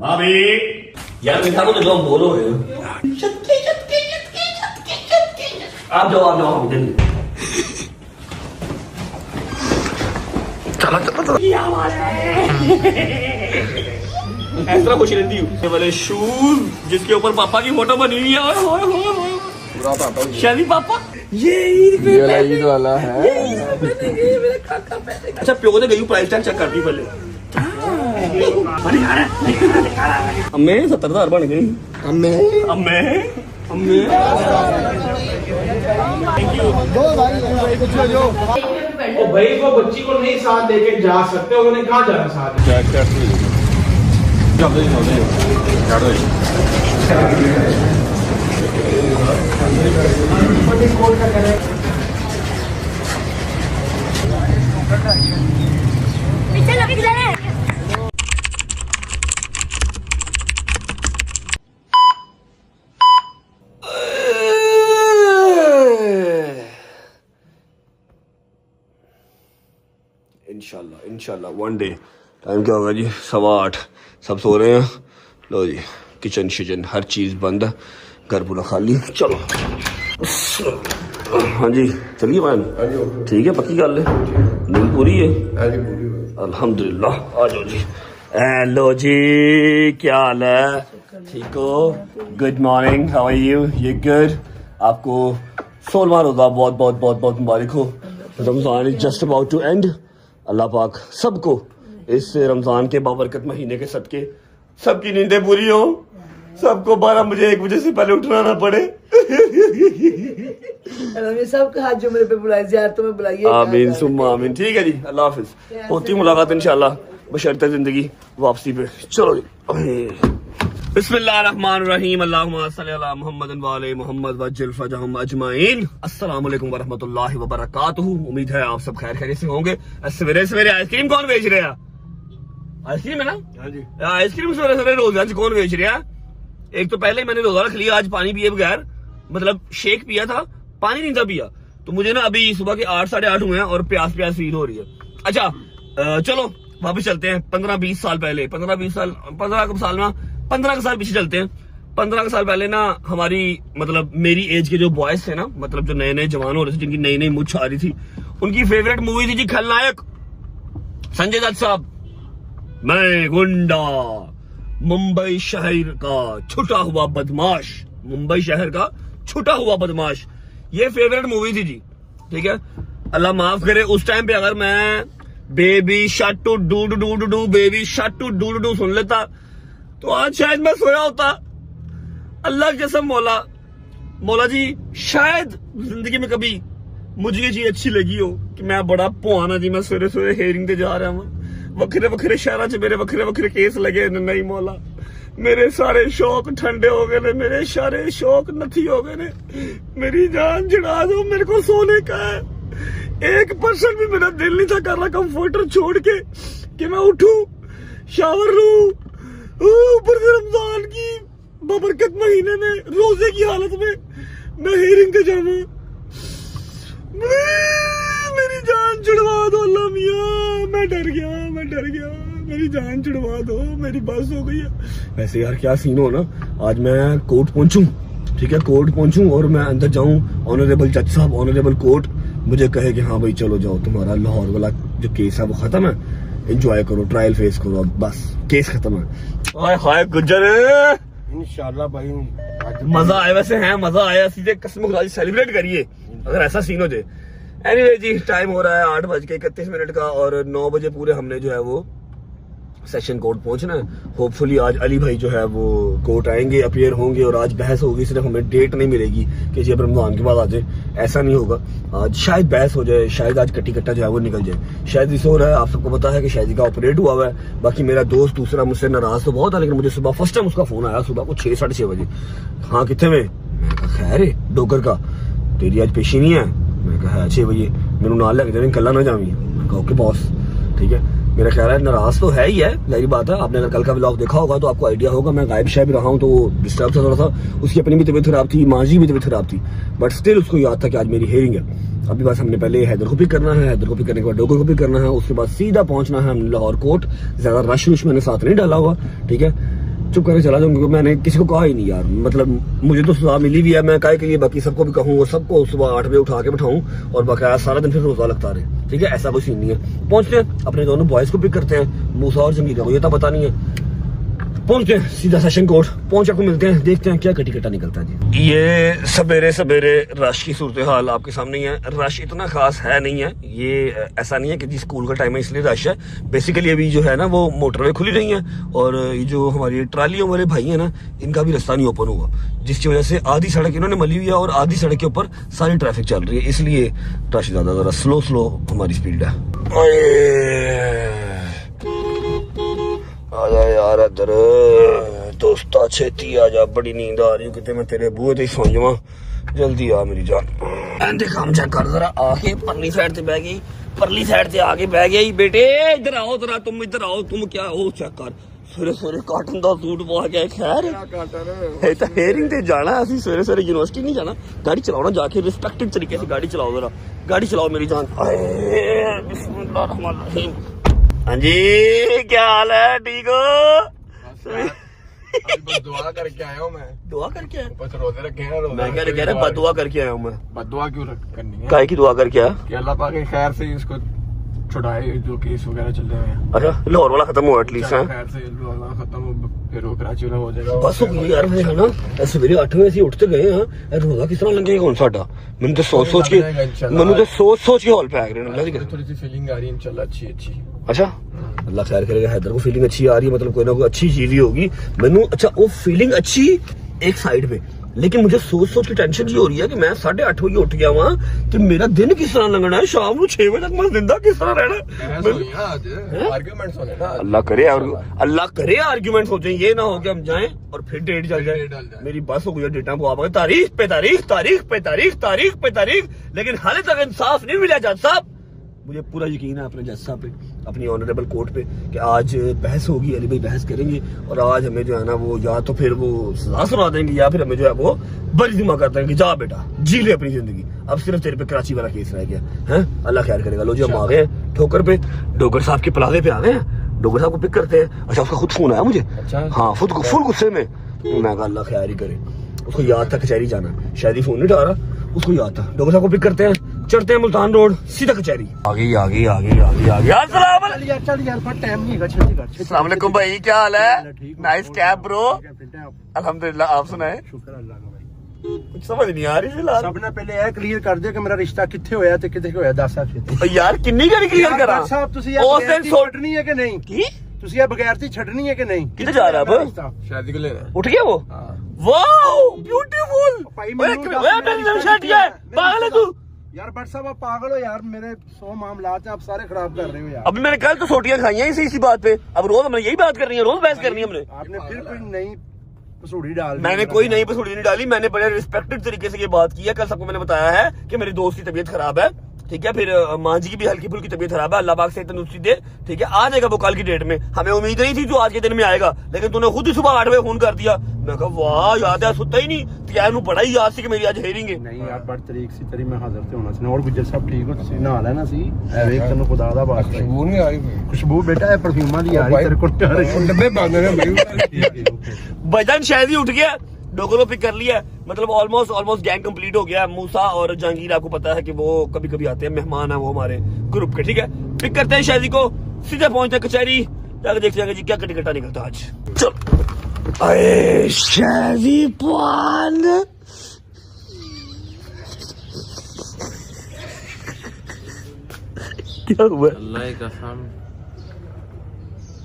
भाभी यार मीठा को तो जो हम बोलो है। आप जाओ हम दिन ऐसा खुशी रहती हूँ वाले शूज जिसके ऊपर पापा की फोटो बनी हुई है। शादी पापा ये ईद वाला है। अच्छा प्यो ने गई प्राइस टैग चेक करती पहले। अम्मे 70,000 बन गई। अम्मे ओ भाई वो बच्ची को नहीं साथ लेके जा सकते, उन्होंने कहाँ जाना साथ। इंशाल्लाह वन डे। टाइम क्या होगा जी? 8:15। सब सो रहे हैं। लो जी किचन शिचन हर चीज़ बंद है, घर पूरा खाली। चलो हाँ जी चलिए मैम। ठीक है पक्की गल है, नींद पूरी है? अल्हम्दुलिल्लाह। आ जाओ जी। हेलो जी क्या हाल है? ठीक हो? Good morning, how are you? ये गुड। आपको 16वां रोज़ा बहुत बहुत बहुत बहुत मुबारक हो। Ramzan is just about to end. Allah पाक सबको इस रमज़ान के बाबरकत महीने के सदके सबकी नींदें पूरी हो, सबको 12 बजे 1 बजे से पहले उठना ना पड़े। सबके हाथ जुमरे पे बुलाए, ज़ियारतों में बुलाइए। आमीन सुम्मा आमीन। ठीक है जी, अल्लाह हाफिज। होती मुलाकात इंशाल्लाह बशर्ते जिंदगी वापसी पे। चलो जी बिस्मिल्लाहिर्रहमानिर्रहीम। अल्लाहुम्मा सल्ली अला मुहम्मद व आले मुहम्मद वज्जिल फजहम अजमाइन। अस्सलाम वालेकुम व रहमतुल्लाहि व बरकातुहू। उम्मीद है आप सब खैर खैरियत से होंगे। सवेरे सवेरे आइसक्रीम कौन बेच रहा है? आइसक्रीम है ना? हाँ जी आइसक्रीम सवेरे सवेरे रोजाना कौन बेच रहा है? एक तो पहले मैंने रोजा रख लिया, आज पानी पिए बगैर, मतलब शेक पिया था, पानी नहीं था पिया, तो मुझे ना अभी सुबह के 8 साढ़े 8 हुए हैं और प्यास फील हो रही है। अच्छा चलो वापस चलते हैं 15-20 साल पहले। 15 साल पीछे चलते हैं। 15 साल पहले ना हमारी मतलब मेरी एज के जो बॉयज थे ना, मतलब जो नए नए जवान हो रहे थे, जिनकी नई नई मुझ आ रही थी, उनकी फेवरेट मूवी थी जी खलनायक। संजय दत्त साहब, मैं गुंडा, मुंबई शहर का छुटा हुआ बदमाश, मुंबई शहर का छुटा हुआ बदमाश, ये फेवरेट मूवी थी जी। ठीक है, अल्लाह माफ करे उस टाइम पे अगर मैं baby shot to do do do do baby shot to do do सुन लेता तो आज शायद मैं सोया होता। अल्लाह की कसम मौला जी, शायद जिंदगी में कभी मुझे ये चीज अच्छी लगी हो कि मैं बड़ा पुआना जी, मैं सवेरे सवेरे हेयरिंग ते जा रहा हूं, वखरे वखरे शहर च मेरे वखरे वखरे केस लगे। नहीं मौला, मेरे सारे शौक ठंडे हो गए ने, मेरे सारे शौक नथी हो गए ने। मेरी जान छुड़ा दो, मेरे को सोने का है। 1% भी मेरा दिल नहीं था कर रहा कंफर्टर छोड़ के कि मैं उठूं, शावर लूं, ऊपर से रमजान की बबरकत महीने में रोजे की हालत में मैं हेयरिंग पे जाऊं। मेरी जान छुड़वा दो अल्लाह मियां, मैं डर गया, मेरी जान छुड़वा दो, मेरी बस हो गई है। वैसे यार क्या सीन हो ना, आज मैं कोर्ट पहुंचूं, ठीक है, कोर्ट पहुंचूं और मैं अंदर जाऊं, ऑनरेबल जज साहब, ऑनरेबल कोर्ट मुझे कहे कि हाँ भाई चलो जाओ, तुम्हारा लाहौर वाला जो केस है वो खत्म है, एंजॉय करो, ट्रायल फेस करो, अब बस केस खत्म है। हाय गुज्जर, इंशाल्लाह भाई मजा आया। वैसे है मजा आया, सीधे कसम खुदा सेलिब्रेट करिए अगर ऐसा सीन हो जाए। एनीवे जी टाइम हो रहा है 8:31 का और 9 बजे पूरे हमने जो है वो सेशन कोर्ट पहुंचना है। होपफुली आज अली भाई जो है वो कोर्ट आएंगे, अपीयर होंगे और आज बहस होगी। सिर्फ हमें डेट नहीं मिलेगी कि जी अब रमजान के बाद आ जाए, ऐसा नहीं होगा। आज शायद बहस हो जाए, शायद आज कट्टी कट्टा जो है वो निकल जाए। शायद इस हो रहा है, आप सबको पता है कि शायद का ऑपरेट हुआ है। बाकी मेरा दोस्त दूसरा मुझसे नाराज तो बहुत है, लेकिन मुझे सुबह फर्स्ट टाइम उसका फोन आया सुबह को 6-6:30 बजे, हाँ कितने में? मैं कहा खैर है डोगर का, तेरी आज पेशी नहीं है? मैं कहा 6 बजे मैंने नाल लग जाए, कल ना जावी। मैं कहा ओके बॉस, ठीक है। मेरा ख्याल है नाराज तो है ही है, जाहिर बात है। आपने अगर कल का व्लॉग देखा होगा तो आपको आइडिया होगा, मैं गायब शायद रहा हूँ तो वो डिस्टर्ब था थोड़ा सा, उसकी अपनी भी तबीयत खराब थी, माँ जी भी तबीयत खराब थी, बट स्टिल उसको याद था कि आज मेरी हेयरिंग है। अभी बस हमने पहले हैदर को पिक करना है, हैदर को पिक करने के बाद डोगर को पिक करना है, उसके बाद सीधा पहुंचना है हमने लाहौर कोर्ट। ज्यादा रश मैंने साथ नहीं डाला हुआ, ठीक है। चुप करके चला जाऊंगा। मैंने किसी को कहा ही नहीं यार, मतलब मुझे तो सजा मिली भी है, मैं काहे के लिए बाकी सबको भी कहूँ और सबको सुबह 8 बजे उठा के बैठाऊं और बाकायदा सारा दिन फिर रोजा लगता रहे। ठीक है, ऐसा कोई सीन नहीं है। पहुंचते हैं, अपने दोनों बॉयज को पिक करते हैं, मूसा और जंगीर का, मुझे तो पता नहीं है। पहुंचते हैं सीधा सेशन कोर्ट, पहुंच आपको मिलते हैं, देखते हैं क्या कटी कटा निकलता है जी। ये सवेरे सवेरे रश की सूरत हाल आपके सामने ही है। रश इतना खास है नहीं है, ये ऐसा नहीं है कि जी स्कूल का टाइम है इसलिए रश है। बेसिकली अभी जो है ना वो मोटरवे खुली नहीं है और ये जो हमारी ट्रालियों वाले भाई है ना, इनका भी रास्ता नहीं ओपन हुआ, जिसकी वजह से आधी सड़क इन्होंने मली हुई है और आधी सड़क के ऊपर सारी ट्रैफिक चल रही है, इसलिए रश ज्यादा जरा स्लो हमारी स्पीड है। आजा यार इधर दोस्ता, छेती आजा, बड़ी नींद आ रही है, कितने मैं तेरे बूहे ते सो जावां, जल्दी आ मेरी जान। काम चेक कर जरा, आके परली साइड से बह गई, परली साइड से आके बह गई। बेटे इधर आओ जरा, तुम इधर आओ, तुम क्या हो, चेक कर सवेरे काटन का सूट पा के। खैर हेयरिंग ते जाना, असि सवेरे यूनिवर्सिटी नहीं जाना, गाड़ी चलाओ ना जाके, रिस्पेक्टेड तरीके से गाड़ी चलाओ जरा, गाड़ी चलाओ मेरी जान। बिस्मिल्लाहिर्रहमानिर्रहीम। हाँ जी, क्या हाल है, ठीक हो? बस दुआ करके आया हूँ मैं। दुआ करके आया? बस रोजे रखे हैं, रोजा मैं कह रहा बदुआ करके आया हूँ मैं। बदुआ क्यों करनी है? काय की दुआ करके आया? कि अल्लाह पाक खैर से इसको छुड़ाए, जो केस वगैरह चल रहे हैं। अच्छा, लाहौर वाला खत्म हुआ एटलीस्ट है, खैर से खत्म हो, फिर वो कराची वाला हो जाएगा। बस हो गई यार है ना। सवेरे 8 बजे उठते गए हैं, रोजा किस तरह लगेगा कौन साडा? मैंने तो सोच सोच के हॉल पे आ गए। थोड़ी सी फीलिंग आ रही है इंशाल्लाह, अच्छी। अच्छा, अल्लाह खैर करेगा। हैदर को फीलिंग अच्छी आ रही है, मतलब कोई ना कोई अच्छी चीज ही होगी। मैनू अच्छा वो फीलिंग अच्छी एक साइड पे, लेकिन मुझे सोच के टेंशन जी हो रही है कि मैं 8:30 बजे उठ गया वहां तो मेरा दिन किस तरह लगना है, शाम को 6 बजे तक मैं जिंदा किस तरह रहना। अल्लाह करे आर्ग्यूमेंट्स हो जाए, ये ना हो कि हम जाएं और फिर डेट चल जाए। मेरी बस हो गई डेटा को, आप तारीख पे तारीख, लेकिन हाले तक इंसाफ नहीं मिला जज साहब। मुझे पूरा यकीन है अपने जज साहब पे, अपनी ऑनरेबल कोर्ट पे, कि आज बहस होगी, अली भाई बहस करेंगे और आज हमें जो है ना वो या तो फिर वो सजा सुना देंगे या फिर हमें जो है वो बरीजुमा कर देंगे, जा बेटा जी ले अपनी जिंदगी, अब सिर्फ तेरे पे कराची वाला केस रह गया है। अल्लाह खैर करेगा। लो जी हम आ गए हैं ठोकर पे, डोगर साहब के प्लाजे पे आ गए हैं, डोगर साहब को पिक करते हैं। अच्छा, उसका खुद फोन आया मुझे। अच्छा, हाँ, फुल गुस्से में। मैं कहा अल्लाह खैर ही करे, उसको याद था कचहरी जाना, शायद ही फोन नहीं उठा रहा, उसको याद था। डॉक्टर साहब को पिक करते हैं, चढ़ते हैं मुल्तान रोड, सीधा कचहरी। आगे अस्सलाम वालेकुम भाई, क्या हाल है? Nice cab bro. अल्हम्दुलिल्लाह, आप सुनाए? शुक्र अल्लाह का भाई। कुछ समझ नहीं आ रही फिलहाल। सबने पहले ਇਹ ਕਲੀਅਰ ਕਰ ਦਿਓ ਕਿ ਮੇਰਾ ਰਿਸ਼ਤਾ ਕਿੱਥੇ ਹੋਇਆ ਤੇ ਕਿੱਥੇ ਹੋਇਆ, ਦੱਸ ਆ ਛੇਤੀ। यार किन्नी गाड़ी क्लियर करा ਸਾਹਿਬ ਤੁਸੀਂ ਇਹ ਉਸ ਦਿਨ ਛੱਡਣੀ ਹੈ ਕਿ ਨਹੀਂ? की ਤੁਸੀਂ ਇਹ ਬਗੈਰਤੀ ਛੱਡਣੀ ਹੈ ਕਿ ਨਹੀਂ? किधर जा रहा है अब? शादी को लेना। उठ गया वो? Wow beautiful. भाई मेरी नई शर्ट है, पागल है तू? यार बट साहब आप पागल हो यार, मेरे 100 मामलात हैं, आप सारे खराब कर रहे हो यार। अभी मैंने कल तो सोटियां खाई हैं इसी बात पे, अब रोज हमने यही बात करनी है, रोज बहस करनी है हमने। आपने फिर कोई नई पसूड़ी डाल दी। मैंने कोई नई पसूड़ी नहीं डाली, मैंने बड़े रिस्पेक्टेड तरीके से ये बात की है। कल सबको मैंने बताया है कि मेरी दोस्त की तबीयत खराब है, ठीक है, फिर मां जी की भी हल्की फुल्की तबीयत खराब है, अल्लाह पाक से तंदुरुस्ती दे, ठीक है, आ जाएगा वो कल की डेट में। हमें उम्मीद नहीं थी जो आज के दिन में आएगा, लेकिन तूने खुद ही सुबह 8 बजे फोन कर दिया। मैं कहा वाह, याद है, सुता ही नहीं तो बड़ा ही याद से कि मेरी आज हेयरिंग है। नहीं यार, बड़ तरीक सी तेरी मैं हाजिर ते होना सी। और गुजर साहब ठीक हो तुसी? नहा लेना सी, एवे तन्नू खुदा दा वास्ता। खुशबू नहीं आ रही, खुशबू बेटा है परफ्यूमा दी आ रही तेरे को। डब्बे बंद है भाई। भजन शायद ही उठ गया, डोगरो पिक कर लिया, मतलब ऑलमोस्ट गैंग कंप्लीट हो गया। मूसा और जहांगीर आपको पता है कि वो कभी कभी आते हैं, मेहमान है वो हमारे ग्रुप के, ठीक है। पिक करते हैं शादी को, सीधे पहुंचते हैं कचहरी, जाकर देखते हैं जी क्या कटा निकलता आज। चल अरे शादी पान क्या हुआ? अल्लाह की कसम,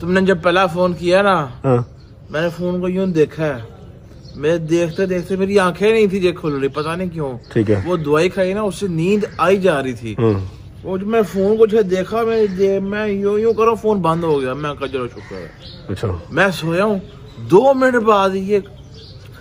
तुमने जब पहला फोन किया ना, हाँ। मैंने फोन को यूं देखा है, मैं देखते देखते मेरी आंखें नहीं थी खुल रही, पता नहीं क्यों। ठीक है, वो दवाई खाई ना, उससे नींद आई जा रही थी। वो जब मैं फोन को देखा, मैं यूं करो, फोन बंद हो गया। मैं कहा चलो शुक्र है। अच्छा, मैं सोया हूँ, 2 मिनट बाद ये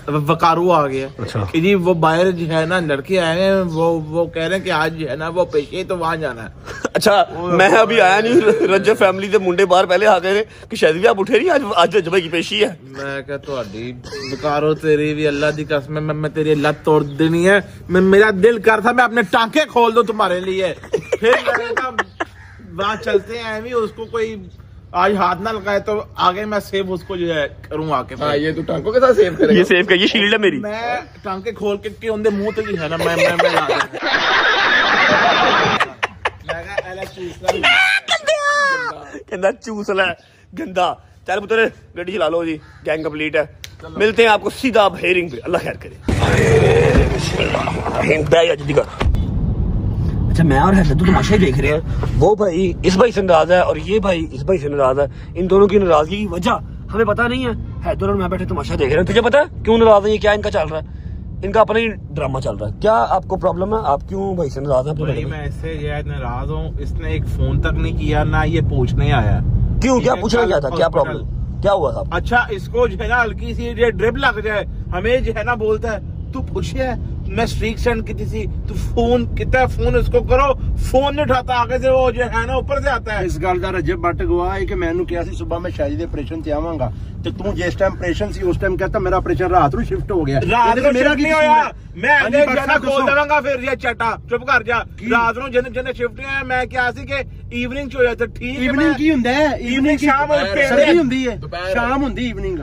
वकारू आ गया। अच्छा। कि जी वो बाहर जो है ना लड़के आए हैं, वो कह रहे हैं कि आज जो है ना वो पेशे, तो वहां जाना है। अच्छा, मैं अभी आया नहीं, रज्जर फैमिली से मुंडे बाहर पहले आ गए कि शायद भी आप उठे नहीं, आज रज्जर की पेशी है। मैं क्या तो बेकारो तेरी भी अल्लाह दी कसम, मैं तेरी लत तोड़ देनी है। मेरा दिल कर था मैं अपने टांके खोल दूं तुम्हारे लिए। फिर वहां चलते हैं, उसको कोई आज हाथ ना लगाए तो आगे मैं सेव उसको जो है करूँ आके। हाँ ये तू टांकों के साथ सेव करेगा। ये सेव का ये शील्ड है मेरी। मैं टांके खोल के उनके मुंह तक ही है ना मैं ला कहना चूस ले गंदा। चल पुत्र गड्डी चला लो जी, गैंग कंप्लीट है। मिलते हैं आपको सीधा अब हेयरिंग पे। अल्लाह खैर करे। अच्छा मैं और हैदर तो तमाशा ही देख रहे हैं। वो भाई इस भाई से नाराज है और ये भाई इस भाई से नाराज है। इन दोनों की नाराजगी की वजह हमें पता नहीं है। हैदर और मैं बैठे तमाशा देख रहे हैं। तुझे पता है क्यों नाराज है? ये क्या इनका चल रहा है? इनका अपना ही ड्रामा चल रहा है। क्या आपको प्रॉब्लम है? आप क्यों भाई से नाराज हैं? भाई मैं इससे ये नाराज हूँ, इसने एक फोन तक नहीं किया ना ये पूछने आया। क्यों? क्या पूछना क्या था? क्या प्रॉब्लम? क्या हुआ था? अच्छा इसको जो है ना हल्की सी ये ड्रिप लग जाए, हमें जो है ना बोलता है तू पूछे मैं स्ट्रीक सेंड की थी, तू फोन कितना फोन उसको करो, फोन नहीं उठाता, आगे से वो जो है ना ऊपर से आता है। इस गल का रजब बट गवा है कि मैंने कहा सी सुबह मैं शादी दे ऑपरेशन ते आवांगा ते तू जिस टाइम ऑपरेशन सी उस टाइम कहता मेरा ऑपरेशन रात को शिफ्ट हो गया। रात को मेरा नहीं होया, मैं हाँ जी, अगले बरसा जना खोल दसो। देवांगा फिर ये चटा चुप कर जा। रात को जन जन शिफ्ट नहीं होया, मैं क्या सी के इवनिंग च होया तो ठीक है। इवनिंग की हुंदा है? इवनिंग शाम सर्दी हुंदी है, दोपहर। शाम हुंदी इवनिंग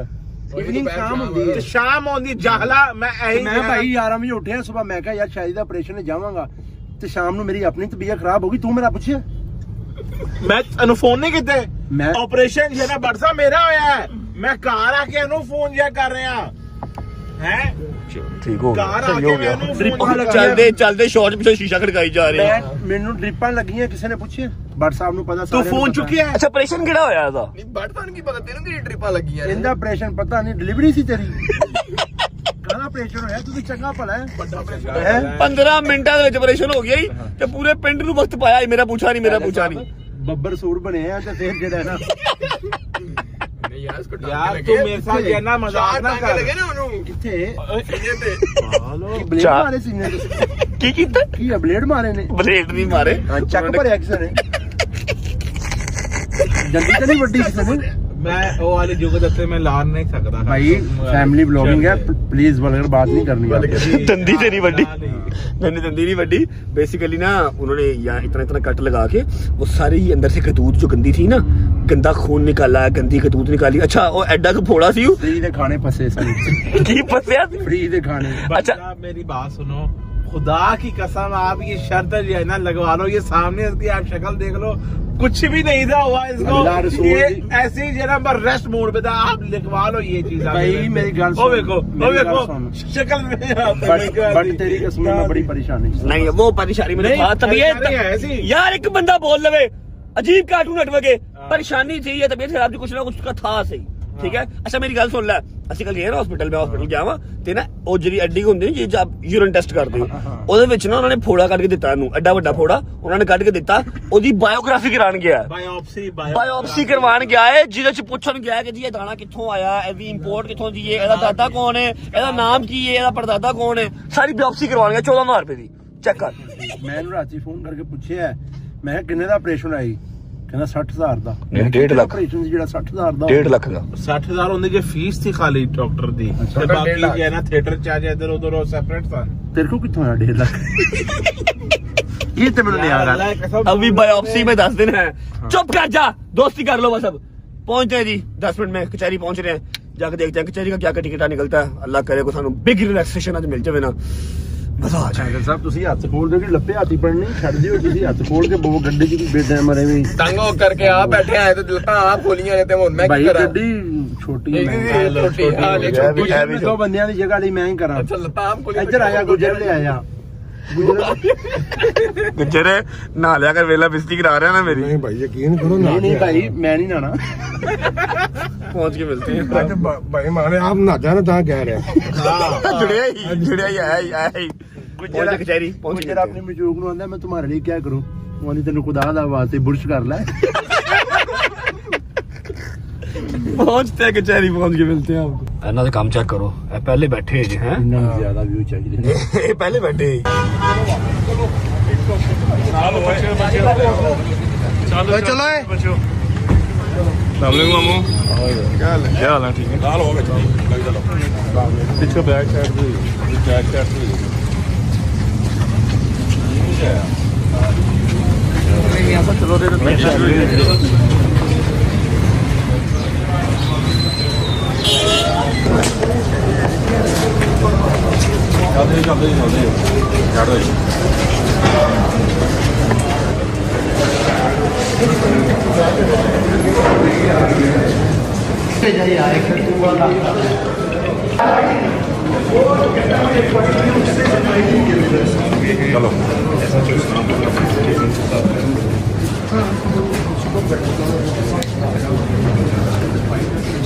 इवनिंग शाम हुंदी है। शाम होंदी जाहला मैं मैं भाई 11 बजे उठिया सुबह, मैं कहा यार शादी दा ऑपरेशन जावांगा ते शाम ਨੂੰ ਮੇਰੀ ਆਪਣੀ ਤਬੀਅਤ ਖਰਾਬ ਹੋ ਗਈ, ਤੂੰ ਮੇਰਾ ਪੁੱਛਿਆ? मैं तेन फोन नहीं किते मैं- ऑपरेशन जो है बरसा मेरा होया है, मैं घर आके एनु फोन जो कर रहा है ठीक हो गया, घर सही हो आके गया। मैंू ड्रिपां फोन लगा- चलते चलते शॉर्ट पीछे शीशा खड़काई जा रहे हैं। ਮੈਨੂੰ ਡ੍ਰਿਪਾਂ ਲੱਗੀਆਂ, ਕਿਸੇ ਨੇ ਪੁੱਛਿਆ? ਬਟ ਸਾਹਿਬ ਨੂੰ ਪਤਾ, तू ਸਾਰਿਆਂ ਨੂੰ फोन ਪਤਾ। चुकी है अच्छा ऑपरेशन केड़ा होया था? ਨਹੀਂ ਬੜਤਾਂ ਕੀ ਪਤਾ ਤੈਨੂੰ ਕਿਹੜੀ ਟ੍ਰਿਪਾਂ ਲੱਗੀਆਂ ਨੇ? ਇਹਦਾ ਆਪਰੇਸ਼ਨ ਪਤਾ ਨਹੀਂ, ਡਿਲੀਵਰੀ ਸੀ ਤੇਰੀ? ਕਾਹਦਾ ਆਪਰੇਸ਼ਨ ਹੋਇਆ? ਤੂੰ ਤਾਂ ਚੰਗਾ ਭਲਾ ਹੈ। ਹੈਂ? 15 ਮਿੰਟਾਂ ਦੇ ਵਿੱਚ ਆਪਰੇਸ਼ਨ ਹੋ ਗਿਆ ਹੀ ਤੇ ਪੂਰੇ ਪਿੰਡ ਨੂੰ ਵਕਤ ਪਾਇਆ ਹੀ। ਮੇਰਾ ਪੁੱਛਾ ਨਹੀਂ ਬੱਬਰ ਸੂਰ ਬਣੇ ਆ ਤੇ ਫਿਰ ਜਿਹੜਾ ਹੈ ਨਾ ਨਹੀਂ ਯਾਰ ਇਸਕੋ यार तू मेरे साथ ये ना मजाक ना कर। ਲਗੇ ਨਾ ਉਹਨੂੰ ਕਿੱਥੇ ਸੀਨੇ ਤੇ। ਕੀ ਬਲੇਡ ਚਾਹ। ਮਾਰੇ ਸੀਨੇ ਤੇ? ਕੀ ਕੀਤਾ? ਕੀ ਆ ਬਲੇਡ ਮਾਰੇ ਨੇ? ਬਲੇਡ ਨਹੀਂ ਮਾਰੇ, ਹਾਂ, ਚੱਕ ਭਰਿਆ ਕਿਸੇ ਨੇ? ਜਲਦੀ ਤਾਂ ਨਹੀਂ ਵੱਡੀ ਕਿਸੇ ਨੇ? मैं वो वाली जुगत से मैं लान नहीं सकता था। भाई फैमिली ब्लॉगिंग है, प्लीज वल्गर बात नहीं करनी है। दंदी से नहीं वड्डी, मैंने दंदी नहीं वड्डी। बेसिकली ना उन्होंने यहाँ इतना इतना कट लगा के वो सारी ही अंदर से कतूत जो गंदी थी ना, गंदा खून निकाला, गंदी कतूत निकाली। अच्छा वो एडा को फोड़ा सी फ्री दे खाने फंसे सारे। की फंसया सी? फ्री दे खाने। अच्छा मेरी बात सुनो, खुदा की कसम आप ये शर्त जो है ना लगवा लो, ये सामने इसकी आप शक्ल देख लो, कुछ भी नहीं था हुआ अल्लाह इसको, रसूल ये की- ऐसे ही जरा रेस्ट मोड पे था, आप लिखवा लो ये चीज। भाई मेरी गल ओ सुन, देखो मेरी गल सुन। शक्ल में बट तेरी कसम में बड़ी परेशानी। नहीं वो परेशानी मेरे नहीं, साथ परेशानी है ऐसी। तबीयत यार एक बंदा बोल लवे अजीब कार्टून नेटवर्क है, परेशानी थी या तबीयत खराब थी, कुछ ना कुछ का था सही, ठीक है। अच्छा मेरी गल सुन ले, ਅਸੀਂ ਕੱਲ ਗਏ ਨਾ ਹਸਪੀਟਲ, ਮੈਂ ਹਸਪੀਟਲ ਗਿਆ ਵਾਂ ਤੇ ਨਾ ਉਹ ਜਿਹੜੀ ਅੱਡੀ ਹੁੰਦੀ ਨੇ ਜੇ ਆਪ ਯੂਰਿਨ ਟੈਸਟ ਕਰਦੇ ਹੋ, ਉਹਦੇ ਵਿੱਚ ਨਾ ਉਹਨਾਂ ਨੇ ਫੋੜਾ ਕੱਢ ਕੇ ਦਿੱਤਾ ਇਹਨੂੰ, ਐਡਾ ਵੱਡਾ ਫੋੜਾ ਉਹਨਾਂ ਨੇ ਕੱਢ ਕੇ ਦਿੱਤਾ। ਉਹਦੀ ਬਾਇਓਗ੍ਰਾਫੀ ਕਰਾਉਣ ਗਿਆ, ਬਾਇਓਪਸੀ ਕਰਵਾਉਣ ਗਿਆ ਹੈ, ਜਿਹਦੇ ਚ ਪੁੱਛਣ ਗਿਆ ਕਿ ਜੀ ਇਹ ਦਾਣਾ ਕਿੱਥੋਂ ਆਇਆ, ਇਹਦੀ ਇੰਪੋਰਟ ਕਿੱਥੋਂ ਦੀ ਹੈ, ਇਹਦਾ ਦਾਦਾ ਕੌਣ ਹੈ, ਇਹਦਾ ਨਾਮ ਕੀ ਹੈ, ਇਹਦਾ ਪੜਦਾਦਾ ਕੌਣ ਹੈ, ਸਾਰੀ ਬਾਇਓਪਸੀ ਕਰਵਾਉਣ ਗਿਆ 14,000 ਰੁਪਏ ਦੀ। ਚੈੱਕ ਕਰ। ਮੈਂ ਇਹਨੂੰ ਰਾਤੀ ਫੋਨ ਕਰਕੇ ਪੁੱਛਿਆ, ਮੈਂ ਕਿਹਾ ਕਿੰਨੇ ਦਾ ਆਪਰੇਸ਼ਨ ਆਈ? ਕਹਿੰਦਾ 60,000 ਦਾ। ਨਹੀਂ, 1.5 ਲੱਖ। ਆਪਰੇਸ਼ਨ ਜਿਹੜਾ 60,000 ਦਾ 1.5 ਲੱਖ ਦਾ 60,000 होने की फीस थी खाली डॉक्टर दी, अच्छा, ते बाकी जो है ना थिएटर चार्ज इधर उधर और सेपरेट था। ਤੇਰੇ ਕੋਲ ਕਿੱਥੋਂ ਆਇਆ 1.5 ਲੱਖ? ਇਹ ਤੇ ਮੈਨੂੰ ਨਹੀਂ ਆ अल्लाह रहा। की कसम, अभी बायोप्सी में 10 दिन है। चुप कर जा, दोस्ती कर लो बस। अब पहुंचते हैं जी 10 मिनट में कचहरी पहुंच रहे हैं, जाकर देखते हैं कचहरी का क्या टिकट निकलता है। अल्लाह करे को सानू बिग रिलैक्सेशन आज मिल जाए ना, मजा आ जाए। ਸਾਹਿਬ ਤੁਸੀਂ ਹੱਥ ਖੋਲ ਦੇ, ਕਿ ਲੱਪੇ ਹਾਥੀ ਪੜਨੀ ਛੱਡ ਦਿਓ, ਤੁਸੀਂ ਹੱਥ ਖੋਲ ਕੇ ਬਹੁਤ ਗੱਡੀ ਚ ਬੇਟੇ ਮਰੇ ਵੀ। ਤੰਗ ਹੋ ਕਰਕੇ ਆ ਬੈਠੇ ਆਏ ਤੇ ਲੱਤਾਂ ਆ ਖੋਲੀਆਂ ਨੇ ਤੇ ਹੁਣ ਮੈਂ ਕੀ ਭਾਈ ਕਰਾਂ? ਗੱਡੀ ਛੋਟੀ ਹੈ, ਇਹ ਮੈਂ ਵੀ ਛੋਟੀ ਆ ਲੈ ਛੋਟੀ ਵੀ ਹੈ ਵੀ ਦੋ ਬੰਦਿਆਂ ਦੀ ਜਗ੍ਹਾ ਲਈ ਮੈਂ ਹੀ ਕਰਾਂ। ਅੱਛਾ ਲੱਤਾਂ ਆਪ ਖੋਲੀ ਇੱਧਰ ਆਇਆ, ਗੁਜਰ ਲੈ ਆਇਆ गुजर नहा लिया कर, वेला बिस्ती करा रहा है ना मेरी। नहीं भाई यकीन करो ना। नहीं भाई मैं नहीं नहाना। पहुंच के मिलते हैं। आज भाई माने आप ना जाना जहाँ कह रहे हैं। जुड़िया ही आया ही गुजर कचहरी पहुंच गुजर अपने मजूक ਨੂੰ ਆਂਦਾ ਮੈਂ ਤੁਹਾਡੇ ਲਈ ਕੀ ਕਰੂੰ, ਉਹ ਆਂਦੀ ਤੈਨੂੰ ਖੁਦਾ ਦਾ ਵਾਸਤੇ ਬੁਰਸ਼ ਕਰ ਲੈ। पहुंचते हैं कचहरी, पहुंच के मिलते हैं आपको। इन्हों काम चेक करो, पहले बैठे जी हैं, ਇੰਨਾ ਜ਼ਿਆਦਾ ਵਿਊ ਚਾਹੀਦੇ। पहले बैठे चलो मामू क्या हाल है? ठीक है। पीछे बैक साइड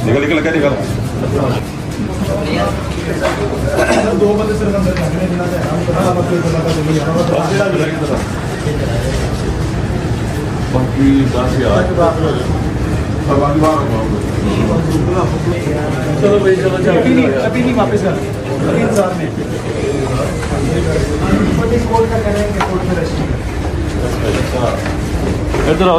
निकल निकल निकल बाकी 10,000 और बाकी चलो भाई चलो अभी नहीं वापस कर अभी इंतजार में इधर आओ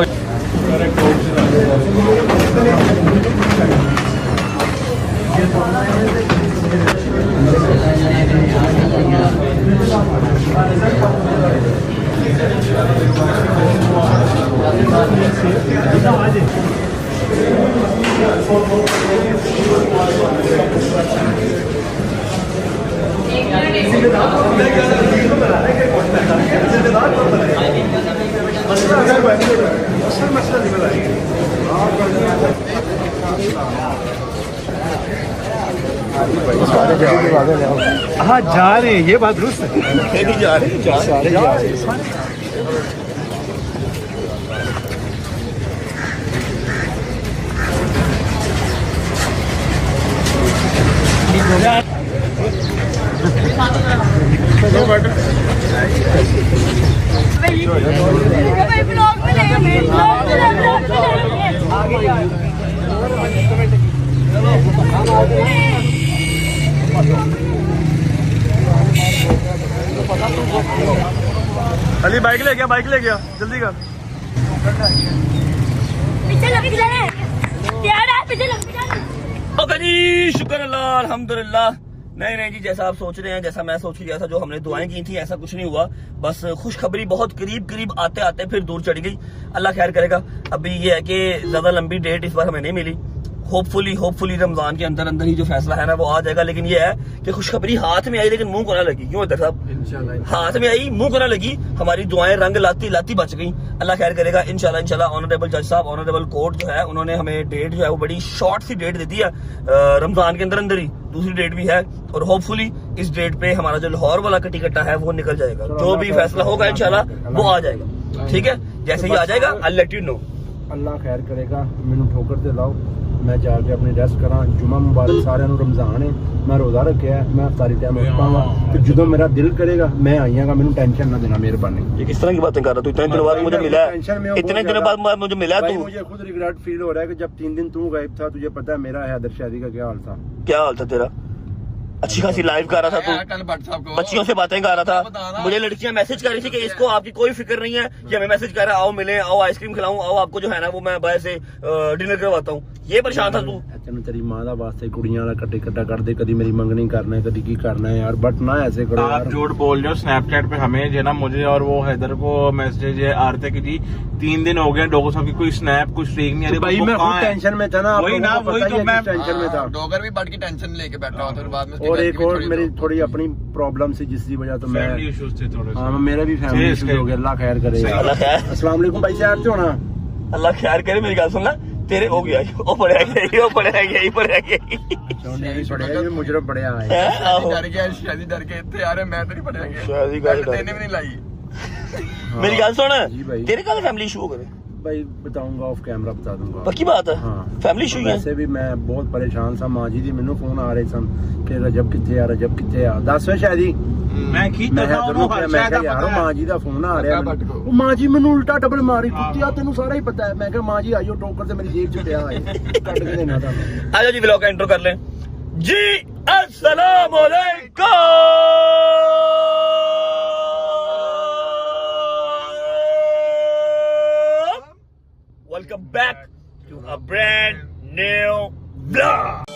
हाँ जा रहे हैं, ये बात दुरुस्त है। नहीं जा रहे ब्लॉग में लेंगे अली बाइक ले गया जल्दी कर पीछे लग जाए यार आप पीछे लग जाए ओके जी, शुक्र अल्लाह अल्हम्दुलिल्लाह। नहीं जी, जैसा आप सोच रहे हैं, जैसा मैं सोच के गया था, जो हमने दुआएं की थी, ऐसा कुछ नहीं हुआ। बस खुशखबरी बहुत करीब आते आते फिर दूर चढ़ गई। अल्लाह खैर करेगा। अभी ये है कि ज्यादा लंबी डेट इस बार हमें नहीं मिली। होपफुली रमजान के अंदर ही जो फैसला है ना वो आ जाएगा। लेकिन ये है कि खुशखबरी हाथ में आई लेकिन मुंह को ना लगी। क्यों इधर साहब? इंशाल्लाह हाथ में आई, मुंह को ना लगी। हमारी दुआएं रंग लाती बच गई। अल्लाह खैर करेगा इंशाल्लाह। ऑनरेबल जज साहब, ऑनरेबल कोर्ट जो है, उन्होंने हमें डेट जो है वो बड़ी शॉर्ट सी डेट देती है रमजान के अंदर ही। दूसरी डेट भी है और होपफुली इस डेट पे हमारा जो लाहौर वाला टिकट है वो निकल जाएगा। जो भी फैसला होगा इंशाल्लाह वो आ जाएगा। ठीक है, जैसे ही आ जाएगा आई लेट यू नो। अल्लाह खैर करेगा। मैनू ठोकर ते लाओ, मैं जाके अपनी रेस्ट करा। जुम्मा मुबारक सारिਆਂ ਨੂੰ रमजान है। मैं रोजा रखा है, मैं अफ्तारी टाइम उठ पाऊंगा तो जो मेरा दिल करेगा मैं आईयागा। मैनू टेंशन ना देना, मेहरबानी। ये किस तरह की बातें कर रहा तू? इतने दिनों बाद मुझे मिला है, इतने दिनों बाद मुझे मिला भाई, तू। मुझे खुद रिग्रेट फील हो रहा है कि जब 3 दिन तू गायब था। तुझे पता है मेरा हैदर शादी का क्या हाल था? क्या हाल था तेरा? अच्छी खासी लाइव कर रहा था तू, कल भट्ट साहब को बच्चियों से बातें कर रहा था। मुझे लड़कियां मैसेज कर रही थी कि इसको आपकी कोई फिक्र नहीं है। ये हमें मैसेज कर रहा है, आओ मिले, आओ आइसक्रीम खिलाऊं, आओ आपको जो है ना वो मैं बाहर से डिनर करवाता हूँ। ये परेशान था तू। तेन तेरी मां का वास्ते कुड़ियां वाला कट्टे कट्टा कर दे। कभी मेरी मंगनी करना है, कभी की करना है यार। बट ना ऐसे करो आप यार। झूठ बोल रहे हो। स्नैपचैट पे हमें जो है ना, मुझे और वो हैदर को मैसेज आ रहे थे कि जी 3 दिन हो गए डोगो साहब की कोई स्नैप कुछ स्ट्रीक नहीं आ रही। भाई मैं खुद टेंशन में था ना। आप वही लोगों ना, को वही पता ही तो है मैं किस टेंशन में था। डॉगर भी बढ़ की टेंशन लेके बैठा हुआ था और बाद में और एक और मेरी थोड़ी अपनी प्रॉब्लम से जिसकी वजह तो मैं फैमिली इश्यूज थे थोड़े से। हाँ मेरे भी फैमिली इश्यूज हो गए। अल्लाह खैर करे। अल्लाह खैर, अस्सलाम वालेकुम भाई, यार क्यों ना अल्लाह खैर करे। मेरी गल सुन ला, तेरे हो गया वो पढ़ा गया मुजरम पड़े आए। डर गया शादी डर के इतने यार मैं तो नहीं पढ़ा गया शादी का डर। तेने भी नहीं लाई। मेरी गल सुन, जी भाई। तेरे का फैमिली इशू हो गए? भाई बताऊंगा, ऑफ कैमरा बता दूंगा। पक्की बात है? हाँ। फैमिली इशू ही है। वैसे भी मैं बहुत परेशान था। माँ जी दी मैनू फोन आ रहे सन कि रजब किथे आ 10 वजे शायद ही मैं खींच मैं रहा हूँ हर मैं शायद कहा यार माँ जी का फोन आ रहा है। वो माँ जी मैनू उल्टा डबल मारी कुत्तिया, तेनू सारा ही पता है। मैं कहा माँ जी आइयो, टोकर ते मेरी जेब च पिया है, कट के देना था। आ जाओ जी, व्लॉग का इंट्रो कर लें जी। अस्सलाम वालेकुम, welcome back to a brand new vlog.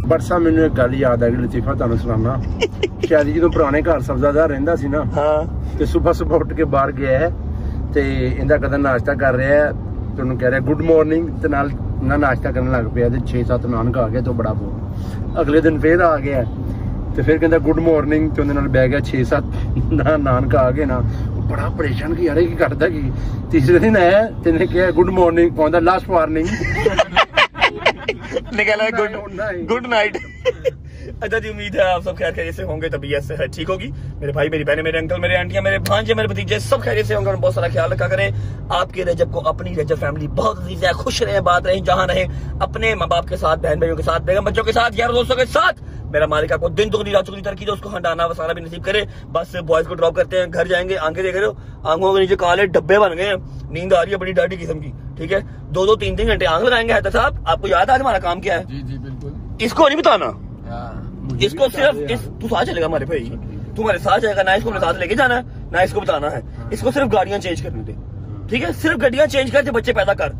बरसा मैनू एक गल याद आ गई लतीफा, तुहानू सुनाना। शायद जो पुराने घर सब्जादार रहिंदा सी ना, हाँ ते सुबह सुबह उठ के बाहर गया है ਤੇ ਇਹਦਾ ਕਦਨ ਨਾਸ਼ਤਾ ਕਰ ਰਿਹਾ ਹੈ ਤੇ ਉਹਨੂੰ ਕਹਿ ਰਿਹਾ ਗੁੱਡ ਮਾਰਨਿੰਗ ਤੇ ਨਾਲ ਨਾ ਨਾਸ਼ਤਾ ਕਰਨ ਲੱਗ ਪਿਆ ਤੇ 6-7 ਨਾਨ ਖਾ ਗਿਆ ਤੇ ਬੜਾ ਬੋਲ ਅਗਲੇ ਦਿਨ ਫੇਰ ਆ ਗਿਆ ਤੇ ਫਿਰ ਕਹਿੰਦਾ ਗੁੱਡ ਮਾਰਨਿੰਗ ਤੇ ਉਹਦੇ ਨਾਲ ਬਹਿ ਗਿਆ 6-7 ਨਾਨ ਖਾ ਕੇ ਨਾ ਬੜਾ ਪਰੇਸ਼ਾਨ ਕਿ ਯਾਰ ਇਹ ਕੀ ਕਰਦਾ ਕੀ ਤੀਸਰੇ ਦਿਨ ਆਇਆ ਤੇ ਇਹਨੇ ਕਿਹਾ ਗੁੱਡ ਮਾਰਨਿੰਗ ਕਹਿੰਦਾ ਲਾਸਟ ਵਾਰਨਿੰਗ निकला गुड नाइट। अच्छा जी, उम्मीद है आप सब खैर खैरियत से होंगे, तबीयत से ठीक होगी। मेरे भाई, मेरी बहनें, मेरे अंकल, मेरे आंटियां, मेरे भांजे, मेरे भतीजे सब खैरियत से होंगे और बहुत सारा ख्याल रखा करें। आपके रजब को अपनी रजब फैमिली बहुत अजीज है, खुश रहे, बात रहे, जहां रहे, अपने माँ बाप के साथ, बहन भाइयों के साथ, बेगम बच्चों के साथ, यार दोस्तों के साथ। मेरा मालिक आपको दिन दुगनी रात चुगनी तरक्की दे, उसको हंडाना वसाना भी नसीब करे। बस बॉयज को ड्रॉप करते हैं, घर जाएंगे, आंखें देख रहे हो, आंखों के नीचे काले डब्बे बन गए हैं, नींद आ रही है बड़ी डाटी किस्म की, ठीक है। 2-3 घंटे आंख लगाएंगे। हैदर साहब, आपको याद है आज हमारा काम क्या है? जी जी बिल्कुल। इसको नहीं बताना, इसको सिर्फ तू साथ चलेगा हमारे भाई, तू हमारे साथ जाएगा ना, इसको अपने साथ लेके जाना है ना, इसको बताना है। इसको सिर्फ गाड़ियां चेंज करने दे, ठीक है, सिर्फ गाड़ियां चेंज करके बच्चे पैदा कर,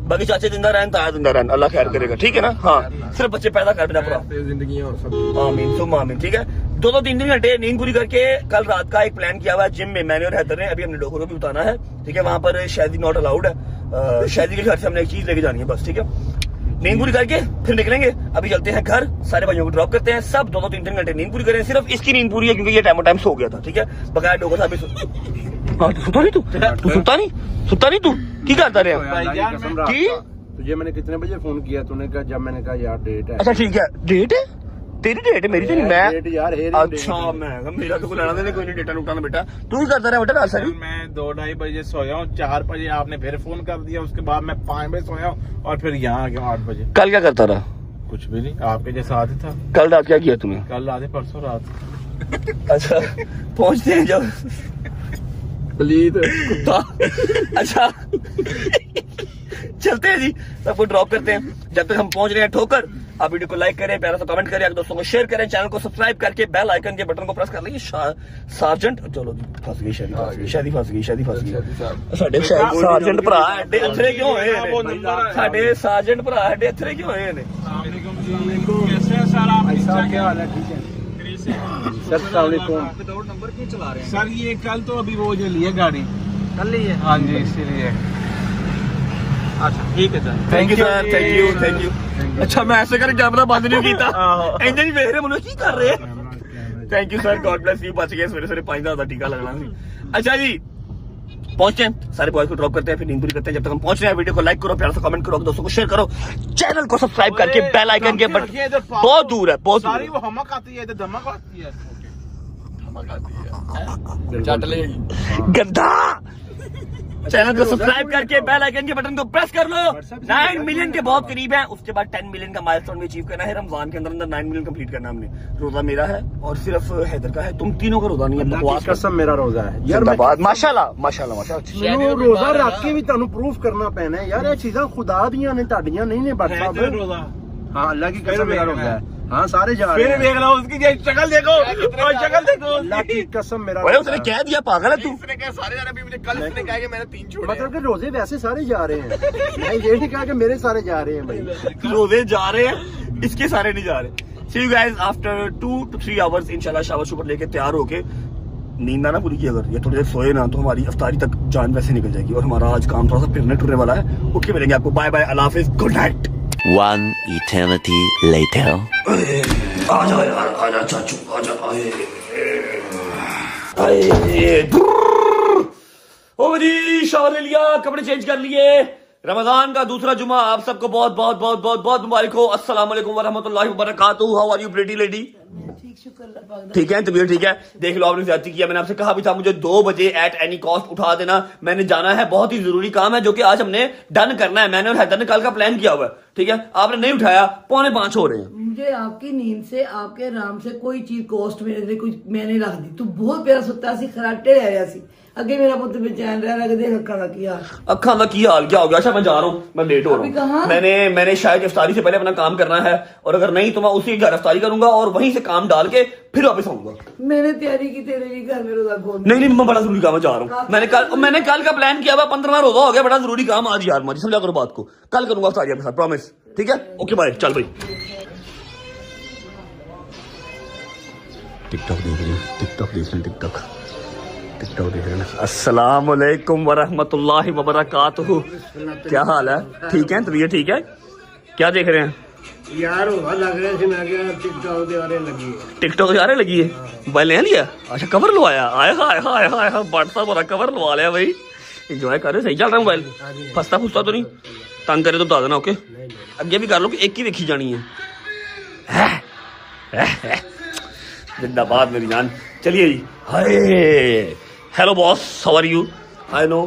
बाकी चाचे जिंदा रहन, ताया जिंदा रहन, अल्लाह खैर करेगा, ठीक है ना। हाँ, सिर्फ बच्चे पैदा कर देना पूरा, जिंदगी और सब। आमीन सुम आमीन, ठीक है। 2-3 घंटे नींद पूरी करके कल रात का एक प्लान किया हुआ है जिम में, मैंने और हैदर ने। अभी हमने लोगों को भी बताना है, ठीक है। वहां पर शादी नॉट अलाउड है, शादी के घर से हमने एक चीज लेके जानी है बस, ठीक है। नींद पूरी करके फिर निकलेंगे। अभी चलते हैं घर, सारे भाइयों को ड्रॉप करते हैं। सब 2-3 घंटे नींद पूरी करें, सिर्फ इसकी नींद पूरी है क्योंकि ये टाइम सो गया था, ठीक है। बगैर डोगो साहब सुता नहीं, तू सुता नहीं तू की करता रहा की? तुझे मैंने कितने बजे फोन किया? तूने कहा जब मैंने कहा यार डेट है। अच्छा ठीक है, डेट है तेरी, डेट है मेरी तो नहीं। मैं डेट यार है अच्छा, मैं मेरा तो कोई लेना देना कोई नहीं, डेटा लुटाना बेटा। तू ही करता रहा बेटा रात सारी। मैं 2-2:30 बजे सोया हूँ, 4 बजे आपने फिर फोन कर दिया, उसके बाद मैं 5 बजे सोया हूँ और फिर यहाँ आ गया 8 बजे। कल क्या करता रहा? कुछ भी नहीं, आपके जैसा आदि था। कल रात क्या किया तूने? कल आधे परसों रात। अच्छा पहुंचते हैं जब कुत्ता। अच्छा चलते हैं जी, सबको ड्रॉप करते हैं। जब तक हम पहुंच रहे हैं ठोकर, आप वीडियो को लाइक करें, प्यारा सा कमेंट करें, दोस्तों को शेयर करें, चैनल को सब्सक्राइब करके बेल आइकन के बटन को प्रेस कर लेंगे। सार्जेंट चलो जी, फंस गई शादी फंस गई। साडे सार्जेंट भरा एडे अथरे क्यों होए ने? साडे सार्जेंट भरा एडे अथरे क्यों होए ने? कैसे हैं सर आप? ऐसा क्या हाल है? ठीक है सर, अस्सलाम वालेकुम। नंबर क्यों चला रहे हैं सर? ये कल तो अभी वो जो लिए गाड़ी कल ली है। हाँ जी, इसीलिए। अच्छा ठीक है sir, thank you sir, thank you. अच्छा मैं ऐसे कर कैमरा बंद नहीं कीता, इंजन ही देख रहे मुझे की कर रहे हैं। Thank you sir, God bless you. बच गए सवेरे 5 का टीका लगना सी। अच्छा जी पहुंचते हैं, सारे बॉयज को ड्रॉप करते हैं, फिर नींद पूरी करते हैं। जब तक हम पहुंच रहे हैं, वीडियो को लाइक करो, प्यारा सा कमेंट करो, दोस्तों को शेयर करो, चैनल को सब्सक्राइब करके बेल आइकन के बटन, बहुत दूर है, बहुत दूर सारी वो हमक आती है, इधर धमक आती है। गंदा। चैनल को सब्सक्राइब करके बेल आइकन के बटन को प्रेस कर लो। 9 मिलियन के बहुत करीब है, उसके बाद 10 मिलियन का माइलस्टोन भी अचीव करना है। रमजान के अंदर 9 मिलियन कंप्लीट करना हमने। रोजा मेरा है और सिर्फ हैदर का है, तुम तीनों का रोजा नहीं है। बकवास कसम मेरा रोजा है यार, माशाल्लाह। ਮੈਨੂੰ ਰੋਜ਼ਾ ਰੱਖ ਕੇ ਵੀ ਤੁਹਾਨੂੰ ਪ੍ਰੂਫ ਕਰਨਾ ਪੈਣਾ ਹੈ ਯਾਰ, ਇਹ ਚੀਜ਼ਾਂ ਖੁਦਾ ਦੀਆਂ ਨੇ, ਤੁਹਾਡੀਆਂ ਨਹੀਂ ਨੇ। ਬਟ हाँ अल्लाह की कसम मेरा रोजा है। हाँ सारे जा रहे हैं। फिर देख लो उसकी शक्ल देखो, और शक्ल देखो। अल्लाह की कसम मेरा ओए उसने कह दिया पागल है तू। उसने कहा सारे जा रहे, अभी मुझे कल उसने कहा कि मैंने 3 छोड़े। मतलब कि रोजे वैसे सारे जा रहे हैं, मैं ये नहीं कहा कि मेरे सारे जा रहे हैं भाई। रोजे जा रहे हैं, इसके सारे नहीं जा रहे। See you guys after 2 to 3 hours इंशाल्लाह शावर शुपर लेके तैयार होके। नींद ना पूरी की, अगर ये थोड़ी देर सोए ना तो हमारी अफ्तारी तक जान वैसे निकल जाएगी और हमारा आज काम थोड़ा सा फिरने टुरने वाला है। उठ के मिलेंगे आपको, बाय बाय, अल्लाह हाफिज, गुड नाइट। 1 eternity later. आजा यार, आजा चाचू, आजा। ओ जी शावर ले लिया, कपड़े चेंज कर लिए। रमजान का दूसरा जुमा आप सबको बहुत बहुत बहुत बहुत बहुत मुबारक हो। अस्सलाम वालेकुम व रहमतुल्लाहि व बरकातहू। How are you pretty lady? ठीक है, तबीयत ठीक है। देख लो आपने ज्यादती किया, मैंने आपसे कहा भी था मुझे 2 बजे एट एनी कॉस्ट उठा देना, मैंने जाना है, बहुत ही जरूरी काम है जो कि आज हमने डन करना है। मैंने और हैदर ने कल का प्लान किया हुआ है, ठीक है। आपने नहीं उठाया, 4:45 हो रहे हैं। मुझे आपकी नींद से, आपके आराम से कोई चीज कॉस्ट मेरे लिए कुछ मैंने रख दी। तू बहुत प्यारा सुता सी, खराटे रह रहा सी। अगे मेरा पुत्र बेचैन रह रहा, देख अक्खा का की हाल। अक्खा का की हाल क्या हो गया? अच्छा मैं जा रहा हूँ, मैं लेट हो रहा हूँ। मैंने शायद इफ्तारी से पहले अपना काम करना है, और अगर नहीं तो मैं उसी घर इफ्तारी करूंगा और वहीं से काम डाल के फिर वापस आऊंगा। मैंने तैयारी की तेरे लिए, घर में रोजा खोल। नहीं, मैं बड़ा जरूरी काम है, जा रहा हूँ। मैंने कल का प्लान किया हुआ, 15वां रोजा हो गया, बड़ा जरूरी काम आज यार, मुझे समझा करो बात को। कल करूंगा इफ्तारी आपके साथ, प्रॉमिस, ठीक है। ओके बाय, चल भाई। टिकटॉक देख रहे हैं, टिकटॉक। टिकटॉक देख रहे हैं। अस्सलाम वालेकुम वरहमतुल्लाहि वबरकातुहू। क्या हाल है? ठीक है, तबीयत ठीक है? क्या देख रहे हैं यार वो लग रहा है मैं क्या टिकटॉक दे वाले लगी है। टिकटॉक जा रहे लगी है, मोबाइल नया लिया? अच्छा, कवर लवाया? आया हाय हाय हाय हाय, बड़ा बड़ा कवर लवा लिया भाई। एंजॉय कर रहे, सही चल रहा है मोबाइल? फसता फुसता तो नहीं? तंग करे तो बता देना। ओके, अगे भी कर लो कि एक ही देखी जानी है। जिंदाबाद मेरी जान। चलिए जी। Hi, hello boss, how are you? I know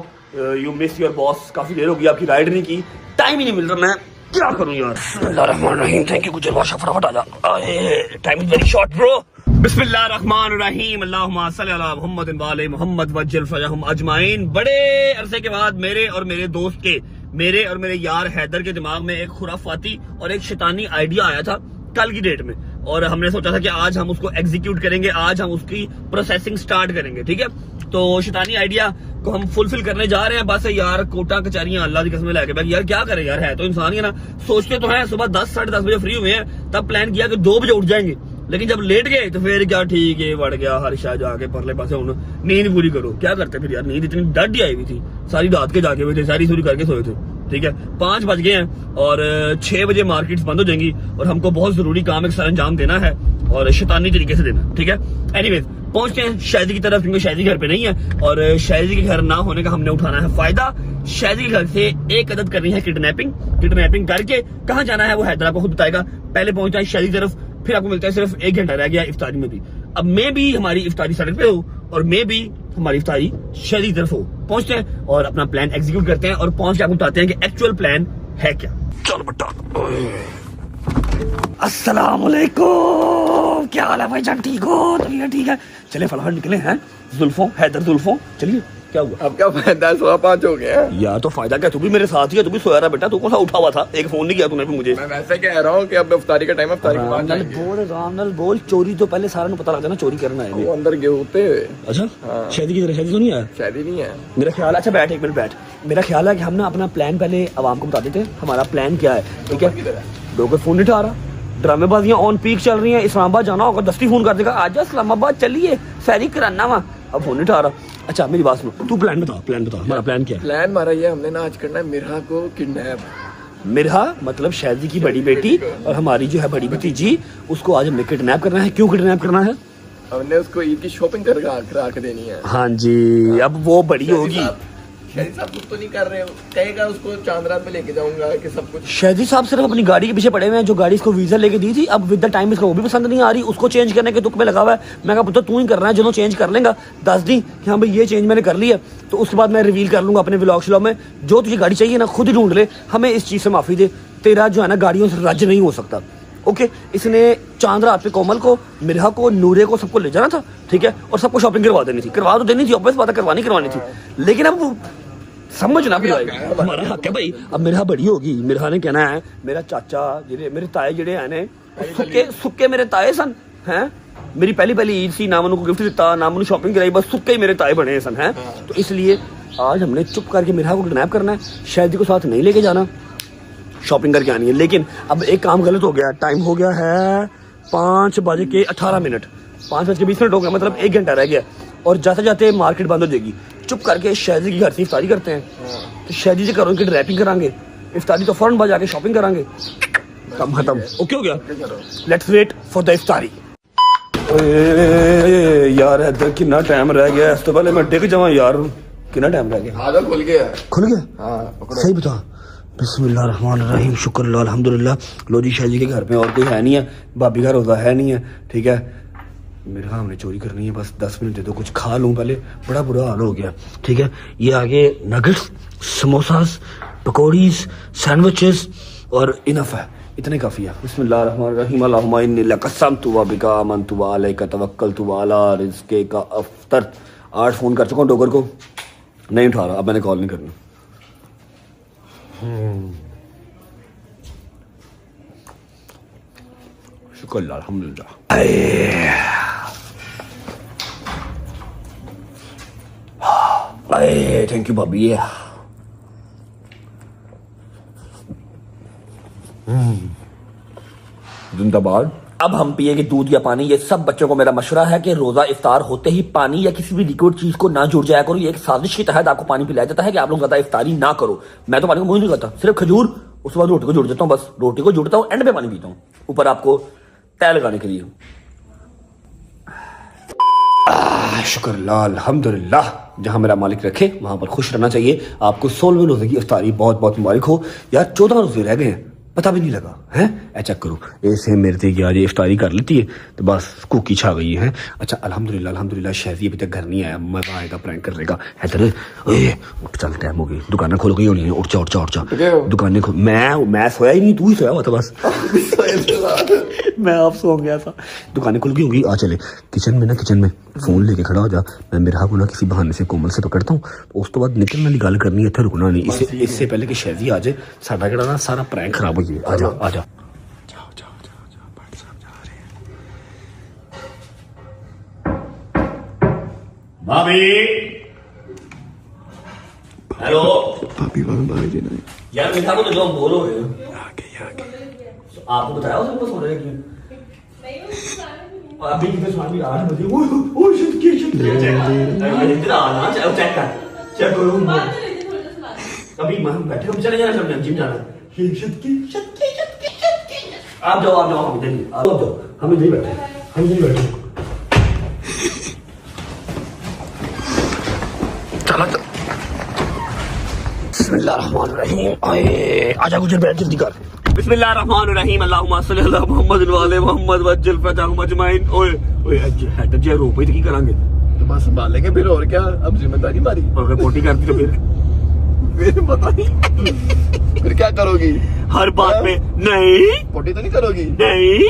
you miss your boss, काफी देर हो गई आपकी राइड नहीं की, टाइम ही नहीं मिल रहा, मैं क्या करूं यार। बिस्मिल्लाहिर्रहमानिर्रहीम। थैंक यू गुजर बादशाह, फटाफट आ जा, time is very short bro. बिस्मिल्लाहिर्रहमानिर्रहीम, अल्लाहुम्मा सल्ली अला मुहम्मद व आले मुहम्मद वज्जल फजहहुम अजमाइन। बड़े अरसे के बाद मेरे और मेरे दोस्त के, मेरे और मेरे यार हैदर के दिमाग में एक खुराफाती और एक शैतानी आइडिया आया था कल की डेट में, और हमने सोचा था कि आज हम उसको एग्जीक्यूट करेंगे, आज हम उसकी प्रोसेसिंग स्टार्ट करेंगे। ठीक है, तो शैतानी आइडिया को हम फुलफिल करने जा रहे हैं। बस यार कोटा कचहरियां अल्लाह की कसम लेके बैठ, यार क्या करें यार, है तो इंसान ही ना। सोचते तो हैं, सुबह 10 साढ़े 10 बजे फ्री हुए हैं, तब प्लान किया कि 2 बजे उठ जाएंगे, लेकिन जब लेट गए तो फिर क्या, ठीक है बढ़ गया हर शाह जाके परले पासे हूं नींद पूरी करो। क्या करते फिर यार, नींद इतनी डडी आई हुई थी, सारी रात के जाके हुए थे, सारी सूरी करके सोए थे। ठीक है, 5 बज गए हैं और 6 बजे मार्केट्स बंद हो जाएंगी और हमको बहुत जरूरी काम एक सर अंजाम देना है और शैतानी तरीके से देना। ठीक है, एनीवेज पहुंचते हैं शायदी की तरफ, क्योंकि शायदी घर पे नहीं है और शायदी के घर ना होने का हमने उठाना है फायदा। शायदी के घर से एक अदद करनी है किडनैपिंग करके कहाँ जाना है वो हैदर आपको खुद बताएगा। पहले पहुंचना है शायदी तरफ, फिर आपको मिलता है सिर्फ 1 घंटा रह गया इफ्तारी में भी। अब मैं भी हमारी इफ्तारी सड़क पे हो और मैं भी हमारी इफ्तारी शायदी की तरफ हो। पहुंचते हैं और अपना प्लान एग्जीक्यूट करते हैं और पहुंच के आपको बताते हैं कि एक्चुअल प्लान है क्या। चलो बट्टा। अस्सलाम वालेकुम, क्या हाल है भाई जान, ठीक हो? ठीक है, चले फटाफट निकले हैं। जुल्फों, हैदर जुल्फों, चलिए। क्या हुआ? अब क्या फायदा, 5:15 हो गया। यार तो फायदा क्या, तू भी मेरे साथ ही है, तू भी सोया रहा बेटा, तू कौन सा उठा हुआ था? एक फोन नहीं किया तूने भी मुझे। मैं वैसे कह रहा हूँ कि अब इफ्तारी का टाइम है, इफ्तारी के बाद जाएंगे। राम बोल, चोरी तो पहले सारा पता लग जाना, चोरी करना है। वो अंदर गए होते। अच्छा, शादी की तरह शादी तो नहीं है? शादी नहीं है मेरा ख्याल। अच्छा बैठ, 1 मिनट बैठ। मेरा ख्याल है कि हम ना अपना प्लान पहले आवाम को बता देते हैं, हमारा प्लान क्या है। ठीक है, लोगों फोन नहीं उठा रहा, ड्रामेबाजियां ऑन पीक चल रही हैं। इस्लामाबाद जाना होगा, 10 फोन कर देगा, आज इस्लामाबाद चलिए सैरी कराना वहाँ, अब फोन नहीं उठा रहा। अच्छा मेरी बात सुनो, तू प्लान बता हमारा प्लान क्या है? प्लान हमारा ये, हमने ना आज करना है मिरहा को किडनैप। मिरहा मतलब शायदी की बड़ी बेटी और हमारी जो है बड़ी भतीजी, उसको आज हमने किडनैप करना है। क्यों किडनैप करना है? हमने उसको ईद की शॉपिंग करा के देनी है। हाँ जी, अब वो बड़ी होगी। शादी साहब कुछ तो नहीं कर रहे हो, कहेगा उसको चांद रात में लेके जाऊंगा कि सब कुछ। शादी साहब सिर्फ अपनी गाड़ी के पीछे पड़े हुए हैं, जो गाड़ी इसको वीजा लेके दी थी, अब विद द टाइम इसको वो भी पसंद नहीं आ रही, उसको चेंज करने के तुक में लगा हुआ है। मैं कहा पुत्र तू ही करना है, जो चेंज कर लेगा 10 दिन कि हाँ भाई ये चेंज मैंने कर लिया, तो उसके बाद मैं रिवील कर लूंगा अपने व्लॉग श्लॉग में। जो तुझे गाड़ी चाहिए ना खुद ही ढूंढ ले, हमें इस चीज से माफी दे, तेरा जो है ना गाड़ियों से राज्य नहीं हो सकता। ओके, इसने चांद रात पे कोमल को, मिरहा को, नूरे को, सबको ले जाना था। ठीक है, और सबको शॉपिंग करवा देनी थी, करवा तो देनी थी, ऑब्वियस बात है करवानी थी, लेकिन अब समझ ना हमारा हक है भाई। अब मिरहा बड़ी होगी, मिरहा ने कहना है मेरा चाचा जिहड़े मेरे ताए जिहड़े है ने सुक्के मेरे ताए सन हैं, मेरी पहली ईद सी, ना मैंने गिफ्ट दिता ना मैंने शॉपिंग कराई, बस सुक्के ही मेरे ताए बने सन हैं। तो इसलिए आज हमने चुप करके मिरहा को किडनैप करना है, शायदी को साथ नहीं लेके जाना, शॉपिंग करके आनी है। लेकिन अब एक काम गलत हो गया, टाइम हो गया है 5:18, 5:20 हो गया, मतलब 1 घंटा रह गया और जाते जाते मार्केट बंद हो जाएगी। चुप करके शायदी के घर से इफ्तारी करते हैं, तो शायदी से करो कि रैपिंग करांगे, इफ्तारी तो फौरन बाद जाके शॉपिंग करांगे, काम खत्म। ओके हो गया, लेट्स वेट फॉर द इफ्तारी। यार इधर कितना टाइम रह गया, इससे पहले मैं डिग जाऊं यार, कितना टाइम रह गया? आधा खुल गया। सही बता। बिस्मिल्लाहिर्रहमानिर्रहीम, शुक्र अल्हम्दुलिल्लाह। लो जी, शायदी के घर पे और कोई है नहीं है, भाभी का रोज़ा है नहीं है। ठीक है, मेरे हमने चोरी करनी है, बस 10 मिनट दे दो, कुछ खा लूँ पहले, बड़ा बुरा हाल हो गया। ठीक है, ये आगे नगेट्स, समोसास, पकौड़ीज, सैंडविचेस और इनफ है, इतने काफ़ी है। बिस्मिल्लाहिर्रहमानिर्रहीम, अल्लाहुम्मा इन्नी लक क़समतु व बिका आमनतु व अलैका तवक्कलतु व अला रिज़्क़िका अफ़्तरत। 8 फोन कर चुका हूँ डोगर को, नहीं उठा रहा, अब मैंने कॉल नहीं करनी। शुक्र अल्हम्दुलिल्लाह। थैंक यू भाभी। जिंदाबाद। अब हम पिएंगे दूध या पानी। ये सब बच्चों को मेरा मशवरा है कि रोजा इफ्तार होते ही पानी या किसी भी लिक्विड चीज को ना जुड़ जाया करो। ये एक साजिश के तहत आपको पानी पिलाया जाता है कि आप लोग ज्यादा इफ्तारी ना करो। मैं तो पानी को मुंह नहीं करता, सिर्फ खजूर, उसके बाद रोटी को जोड़ देता हूँ, बस रोटी को जोड़ता हूँ, एंड पे पानी पीता हूँ, ऊपर आपको तय लगाने के लिए। शुक्र अल्हम्दुलिल्लाह, जहां मेरा मालिक रखे वहां पर खुश रहना चाहिए। आपको 16वें रोजे की इफ्तारी बहुत बहुत मुबारक हो यार। 14 रोजे रह गए हैं, पता भी नहीं लगा है। चेक करो, ऐसे मेरे थे कि आज इफ्तारी कर लेती है तो बस कुकी छा गई है। अच्छा अल्हम्दुलिल्लाह शहजी अभी तक घर नहीं आया, मजा आएगा प्रैंक करने का। हैदर उठ, चल टाइम हो गई, दुकानें खुल गई होनी है, उठ जा दुकानें खुल। मैं सोया ही नहीं, तू ही सोया हुआ था बस। मैं आप सो गया था, दुकानें खुल गई होंगी। आ चले किचन में फोन लेके खड़ा हो जा। मैं मेरा को ना किसी बहाने से कोमल से पकड़ता हूँ, उस तो बाद निकलने वाली गल करनी है, इतना रुकना नहीं। इससे पहले कि शहजी आ जाए, साडा केड़ा ना सारा प्रैंक खराब हो गया। आ जा भाभी। हेलो भाभी जी नहीं यार, मीठा को तो जो हम बोल रहे हो आपको बताया उसने सो रहे क्यों? अभी कितने साल भी 8 बजे। ओह शिट इधर आना, चेक करो। अभी हम बैठे, हम चले जाना, हमने जिम जाना। आप जाओ हम इधर आप जाओ, हम इधर बैठे। चला बिस्मिल्लाहिर्रहमानिर्रहीम। आजा गुजर बैठ, जल्दी कर। बिस्मिल्लाहिर्रहमानिर्रहीम। अल्लाहुम्मा सल्ली अला मुहम्मद व आले मुहम्मद वज्जल फतहुम अजमाइन। ओए हैदर जी रो पे तो की करांगे? तो बस संभालेंगे फिर, और क्या, अब जिम्मेदारी हमारी। अगर पोटी करती तो फिर पता नहीं फिर क्या करोगी? हर बात में नहीं, पोटी तो नहीं करोगी? नहीं।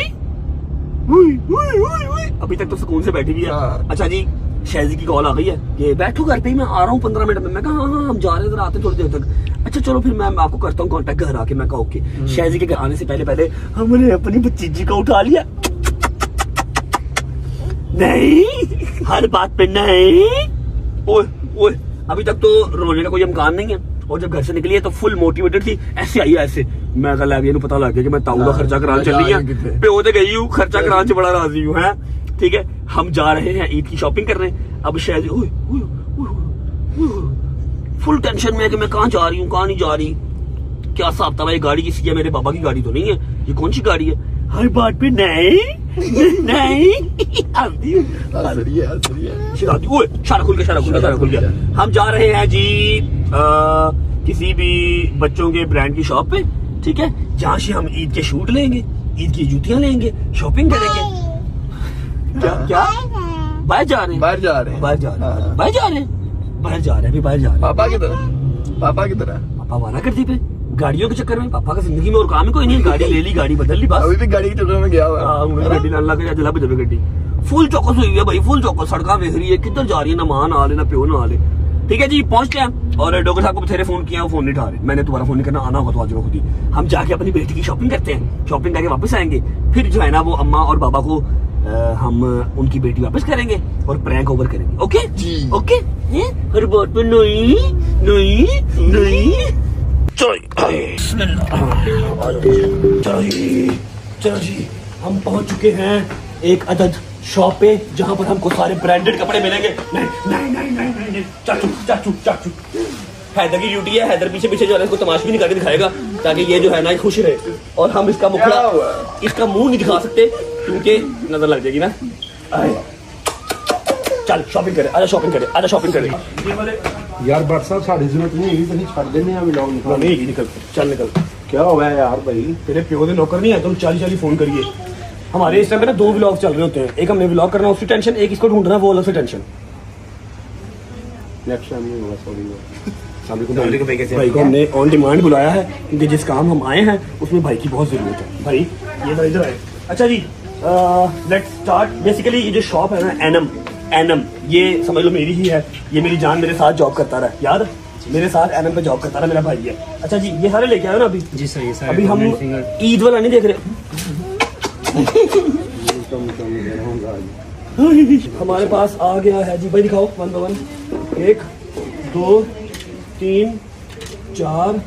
अभी तक तो सुकून से बैठी हुई है। अच्छा जी, शहजी की कॉल आ गई है, ये बैठो घर पे ही, मैं आ रहा हूँ 15 मिनट में। मैं कहा हाँ हम जा रहे हैं, आते थोड़ी देर तक। अच्छा चलो फिर मैं आपको करता हूँ कांटेक्ट घर आके। मैं कहा ओके। शहजी के घर आने से पहले हमने अपनी भतीजी को उठा लिया। नहीं, हर बात पे नहीं। ओए अभी तक तो रोने का कोई इम्कान नहीं है, और जब घर से निकली है तो फुल मोटिवेटेड थी। ऐसे आई है ऐसे, मैं कल लगे पता लग गया कि मैं ताऊ का खर्चा कराने चल रही है, पे होते गई हूँ, खर्चा कराने से बड़ा राजी हूँ है। ठीक है, हम जा रहे हैं ईद की शॉपिंग करने। अब शायद फुल टेंशन में है कि मैं कहाँ जा रही हूँ, कहाँ नहीं जा रही, क्या हिसाब था। ये गाड़ी किसी है, मेरे पापा की गाड़ी तो नहीं है, ये कौन सी गाड़ी है? हर बात पे नहीं। सारा खुल गया। हम जा रहे हैं जी किसी भी बच्चों के ब्रांड की शॉप पे, ठीक है, जहाँ से हम ईद के शूट लेंगे, ईद की जूतियां लेंगे, शॉपिंग करेंगे। क्या बाहर जा रहे हैं? पापा की तरह पापा वाला करती पे गाड़ियों के चक्कर में। पापा का जिंदगी में और काम ही कोई नहीं, गाड़ी ले ली, गाड़ी बदल ली, बस। अभी भी गाड़ी के चक्कर में गया हुआ गाड़ी अल्लाह का जला पे गड्डी फुल चौकस हुई है भाई, फुल चौकस। सड़का वेख रही है, किधर जा रही है, ना मां ना आले ना प्यो ना आले। ठीक है जी, पहुंचते हैं। और डॉक्टर साहब को बथेरे फोन किया, वो फोन नहीं उठा रहे। मैंने दोबारा फोन नहीं करना, आना होगा तो आज खुद ही। हम जाके अपनी बेटी की शॉपिंग करते हैं, शॉपिंग करके वापस आएंगे। फिर जो है ना वो अम्मा और बाबा को हम उनकी बेटी वापस करेंगे और प्रैंक ओवर करेंगे। ओके जी, ओके। हर बात पे नहीं। चलो जी, हम पहुंच चुके हैं एक अदद शॉप पे जहां पर हमको सारे ब्रांडेड कपड़े मिलेंगे। नहीं, चाचू हैदर की ड्यूटी है, हैदर पीछे जो है इसको तमाश भी निकाल के दिखाएगा ताकि ये जो है ना खुश रहे। और हम इसका मुखड़ा, इसका मुंह नहीं दिखा सकते क्योंकि नजर लग जाएगी ना। चल शॉपिंग करें, आजा शॉपिंग करें। यार बट साहब साड़ी जरूरत नहीं है, तो छड़ देने हैं व्लॉग निकाल। नहीं निकल, चल निकल। क्या हुआ है यार भाई? तेरे प्यो दे नौकर नहीं है, तुम 40 फोन करिए। हमारे इस टाइम पे ना 2 व्लॉग चल रहे होते हैं, एक हमने व्लॉग करना उसकी टेंशन, एक इसको ढूंढना वो अलग से टेंशन। नेक्स्ट टाइम नहीं होगा, सॉरी। भाई को हमने ऑन डिमांड बुलाया है क्योंकि जिस काम हम आए हैं उसमें भाई की बहुत जरूरत है। भाई ये इधर आए। अच्छा जी, लेट्स स्टार्ट। बेसिकली ये जो शॉप है ना, एनम, ये समझ लो मेरी ही है। ये मेरी जान मेरे साथ जॉब करता रहा, याद मेरे साथ एनम पे जॉब करता रहा, मेरा भाई है। अच्छा जी, ये सारे लेके आए ना अभी? जी सर, ये सारे। अभी हम ईद वाला नहीं देख रहे। हमारे पास आ गया है जी, भाई दिखाओ 1 by 1। 1 2 3 4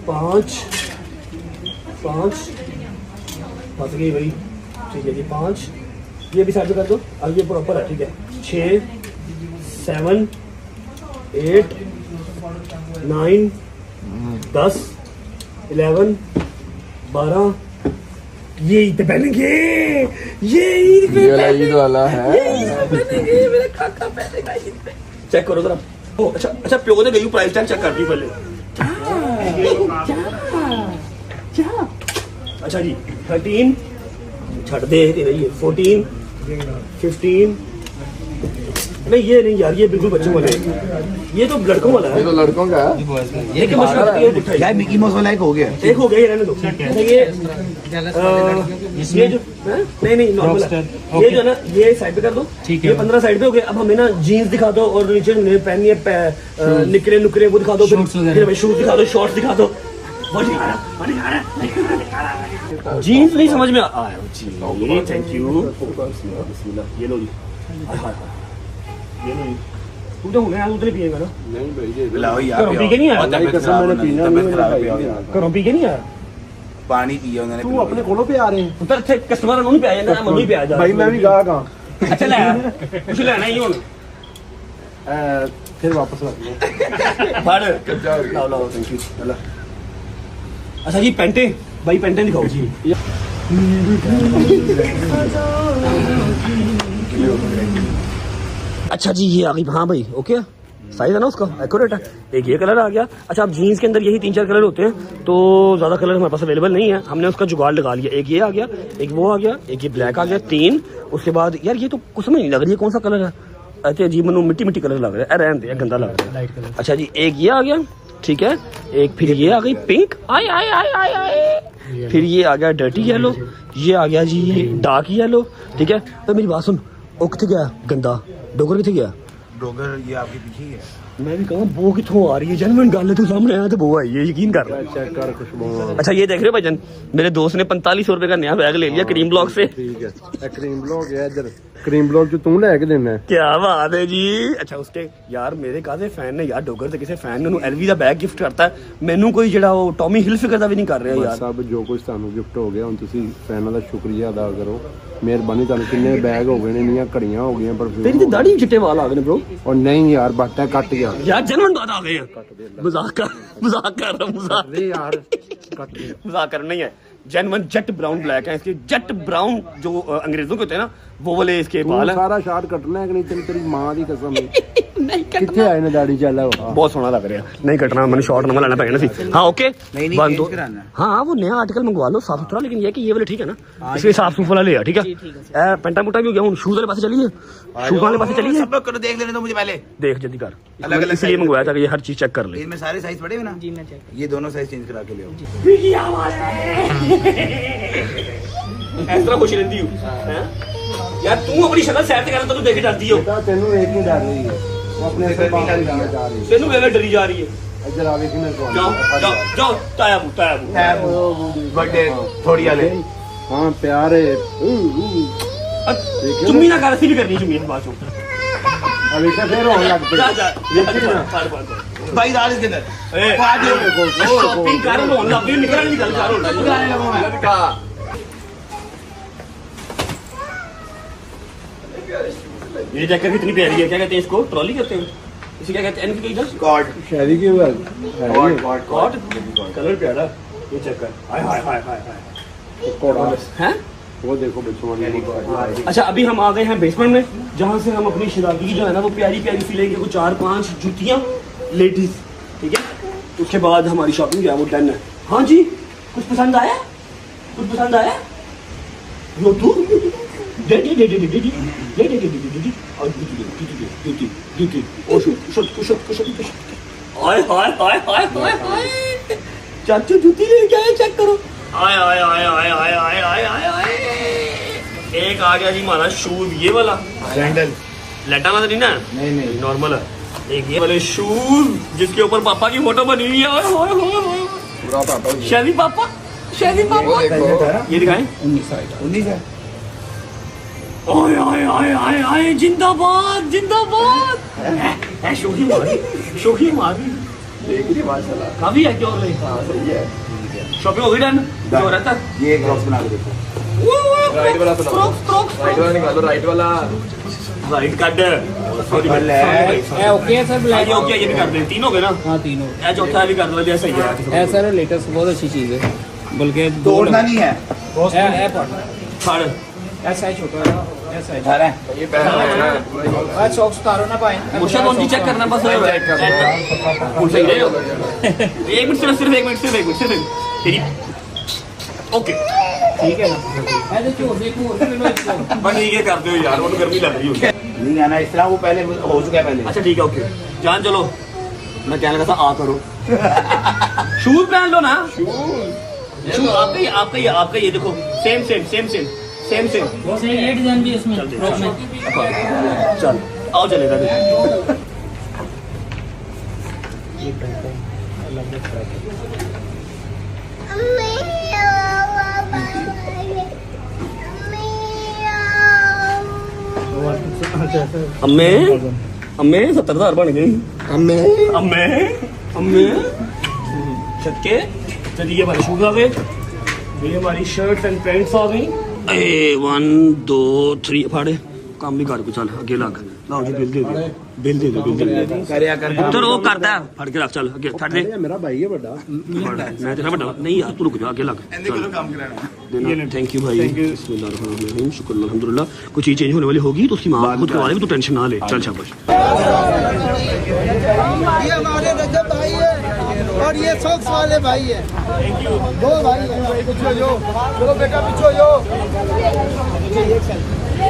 5 5 फंस गई भाई। ठीक है जी 5, ये भी साइड पे कर दो, अब ये प्रॉपर है, ठीक है 6 7 8 9 10 11 12, ये ईद पे पहनेंगे, ये ईद पे ईद वाला है। पहनेंगे, मेरे काका पहनेगा ईद पे। चेक करो जरा। ओ अच्छा प्यो ने गई प्राइस टैग चेक करती हूँ पहले। अच्छा जी 13 छट दे रही है, 14 15, नहीं ये नहीं यार, ये बिल्कुल बच्चों वाले हैं, ये तो लड़कों वाला है। ये तो लड़कों का है। ये क्या मसला है यार, मिकी माउस वाला एक हो गया ये रहने दो। अच्छा ये जो नहीं नॉर्मल है, ये जो है ना ये साइड पे कर दो, ये 15 साइड पे हो गए। अब हमें ना जीन्स दिखा दो और नीचे पहनिए निकरे नुकरे वो दिखा दो, फिर शूज दिखा दो, शॉर्ट्स दिखा दो। जीन्स नहीं समझ में आया जी, थैंक यू। ये लो जी, ये लो जी, तू तो होने उतने पिएगा ना? नहीं भाई ये लाओ यार, घरों पी के नहीं आया? मैंने पीना नहीं, घरों पी के नहीं आया? पानी पिया उन्होंने। तू अपने कोलों पे आ रहे हैं उधर थे कस्टमर ਨੂੰ ਪਿਆ ਜਾਂਦਾ, ਮੈਨੂੰ ਹੀ ਪਿਆ ਜਾ भाई, मैं भी गा गा ਅੱਛਾ ਲੈ ਕੁਛ ਲੈਣਾ ਹੀ ਹੁਣ फिर वापस रख लो। ਫੜ ਲਾਓ ਥੈਂਕ ਯੂ। अच्छा जी पैंटे, भाई पैंटे दिखाओ जी। अच्छा जी ये आ गई, हाँ भाई ओके साइज है ना उसका एक्यूरेट है। एक ये कलर आ गया। अच्छा अब जीन्स के अंदर यही 3-4 कलर होते हैं, तो ज़्यादा कलर हमारे पास अवेलेबल नहीं है, हमने उसका जुगाड़ लगा लिया। एक ये आ गया, एक वो आ गया, एक ये ब्लैक आ गया, 3। उसके बाद यार ये तो कुछ समझ नहीं लग रही है कौन सा कलर है। अच्छा जी मनु मिट्टी कलर लग रहा है, रहने दे गंदा लग रहा है। अच्छा जी एक ये आ गया, ठीक है, एक फिर ये आ गई पिंक, आए आए आए आए आए, फिर ये आ गया डर्टी येलो, ये आ गया जी डार्क येलो, ठीक है। तो मेरी बात सुन, ओ किथे गया गंदा डोगर, किथे गया डोगर? ये आपके पीछे ही है। मैं भी कहूँ वो कितों आ रही है, जेन्युइन गल है, तू सामने आया तो वो आई है, यकीन कर रहा है। चेक कर खुशबू। अच्छा ये देख रहे हो भाईजान, मेरे दोस्त ने 4500 रुपए का नया बैग ले लिया क्रीम ब्लॉक से। ठीक है, क्रीम ब्लॉक है इधर, क्रीम ब्लॉक जो तू लेके देना है। क्या बात है जी। अच्छा उसके यार मेरे काजे फैन ने यार डोगर से किसी फैन ने एलवी का बैग गिफ्ट करता है, मैनू कोई ਜਿਹੜਾ ਉਹ ਟੌਮੀ ਹਿਲਫਿਗਰ ਦਾ ਵੀ ਨਹੀਂ ਕਰ ਰਿਹਾ ਯਾਰ। ਸਭ ਜੋ ਕੁਝ ਤੁਹਾਨੂੰ ਗਿਫਟ ਹੋ ਗਿਆ, ਹੁਣ ਤੁਸੀਂ ਫੈਨਾਂ ਦਾ ਸ਼ੁਕਰੀਆ ਅਦਾ ਕਰੋ, ਮਿਹਰਬਾਨੀ। ਤੁਹਾਨੂੰ ਕਿੰਨੇ ਬੈਗ ਹੋ ਗਏ ਨੇ, ਇੰਨੀਆਂ ਘੜੀਆਂ ਹੋ ਗਈਆਂ, ਪਰ तेरी तो दाढ़ी चिट्टे वाल आ गए ब्रो। और नहीं यार बाटा कट गया यार जेन्युइन बात आ गई है, मजाक कर रहा मजाक यार, कट गया। मजाक कर नहीं है, जेन्युइन जेट ब्राउन ब्लैक है इसके, जेट ब्राउन जो अंग्रेजों के होते हैं ना वो वाले इसके बाल है। सारा शॉट कटना है कि नहीं? तेरी मां दी कसम है कितने आए ने दाढ़ी चला हुआ, बहुत सोहना लग रहा है। नहीं कटना, मैंने शॉर्ट नंबर लेना पड़ेगा सी। हाँ ओके बंद दो। हाँ वो नया आर्टिकल मंगवा लो साफ सुथरा, लेकिन ये कि ये वाले ठीक है ना, इसलिए साफ सुथरा वाला ले, ठीक है। पेंटा पुंटा भी हो गया, हूँ शूज वाले पास चलिए, शूज वाले पास चलिए। सब लोग करो, देख लेने दो मुझे पहले, देख जल्दी कर, अलग इसलिए मंगवाया था कि ये हर चीज चेक कर ले। इनमें सारे साइज पड़े हुए ना? जी मैं चेक, ये दोनों साइज चेंज करा के ले आओ। इस तरह खुश रहती हूँ यार, तू अपनी शक्ल सैर कर तो देख डरती हो, तेनू एक ही डर रही है, वो अपने से बाहर जाना जा रही है, तेनू वेले डरी जा रही है। इधर आवे कि मेरे को जाओ जाओ ताया बर्थडे थोड़ी वाले। हां प्यार है, चुम्मी ना कर, ऐसी भी करनी चुम्मी बात चो। अभी क्या फिर होने लग जा जा देखिए ना भाई दाल इसके अंदर शॉपिंग कर लो ना, फिर निकल निकल कर ये जैकेट कितनी प्यारी है, क्या कहते हैं इसको, ट्रॉली कहते हैं इसे, क्या कहते हैं इनकी इधर कॉर्ड, शादी की बात है, कॉट कलर प्यारा, ये चेक कर, हाय हाय हाय हाय हाय कोड़ा हैं। वो देखो बच्चों वाली। अच्छा अभी हम आ गए हैं बेसमेंट में, जहाँ से हम अपनी शिरागी जो है ना वो प्यारी प्यारी सी लेंगे, कुछ 4-5 जूतियाँ लेडीज, ठीक है। उसके बाद हमारी शॉपिंग जो है वो डन है। हाँ जी कुछ पसंद आया, कुछ पसंद आया यो तू दे चाचू जूती लेके आए, चेक करो। आए आए आए आए आए आए आए आए आए। एक आ गया जी हमारा शूज, ये वाला सैंडल, लेटा वाला नहीं ना, नहीं नॉर्मल है। एक ये वाले शूज जिसके ऊपर पापा की फोटो बनी हुई है, पूरा पापा शैली पापा, शैली पापा। ये दिखाएं 19 है। आए आए आए आए आए, जिंदाबाद जिंदाबाद। शोखी मारी काफी है, क्यों सही है। शॉपिंग हो गई डन, जो रहता ये क्रॉस बना के देखो। राइट वाला सुनाओ, राइट वाला निकालो, राइट वाला। राइट कट सॉरी ओके है सर, ब्लैक ओके ये भी कर दे, तीन हो गए ना? हाँ तीनों। ये चौथा भी कर दो, जैसा ही है सर लेटेस्ट बहुत अच्छी चीज है, बल्कि तोड़ना नहीं है। फाड़ ऐसा है छोटा, ऐसा है ये पहला है ना, सॉक्स उतारो ना पाए। मुझे कौन सी चेक करना बस फुल सही रहे हो। एक मिनट सिर्फ एक मिनट तेरी ओके ठीक है ना? ऐसे छोड़ देखो बस ठीक है कर दो यार, वो गर्मी लग रही है। नहीं आना इस तरह, वो पहले हो चुका है पहले। अच्छा ठीक है ओके जान चलो, मैं कहने लगा था आ करो। शूज पहन लो ना, शूज आपका ये देखो सेम बस ये डिजाइन भी इसमें फ्रॉक में। चल आओ चलेगा अम्मे 70,000 बन गई। अम्मे छक्के चलिए, हमारे शूज आ गए, ये हमारी शर्ट्स एंड पैंट्स आ गई। 1 2 3 फाड़े काम भी कर को चल आगे लग लाओ जी, बिल दे दो तो वो करता है फड़ के रख, चल आगे छड़ दे। मेरा भाई है बड़ा, मैं तेरा बड़ा नहीं यार, तू रुक जा आगे लग। थैंक यू भाई, बिस्मिल्लाहिर्रहमानिर्रहीम, शुक्र अल्हम्दुलिल्लाह। कुछ चीज चेंज होने वाली होगी तो उसकी माँ खुद करवा लेगी, तू टेंशन ना ले। चल शाबाश। ये हमारे रजब भाई है और ये सॉक्स वाले भाई है, दो भाई है। पीछे जो चलो बेटा, पीछे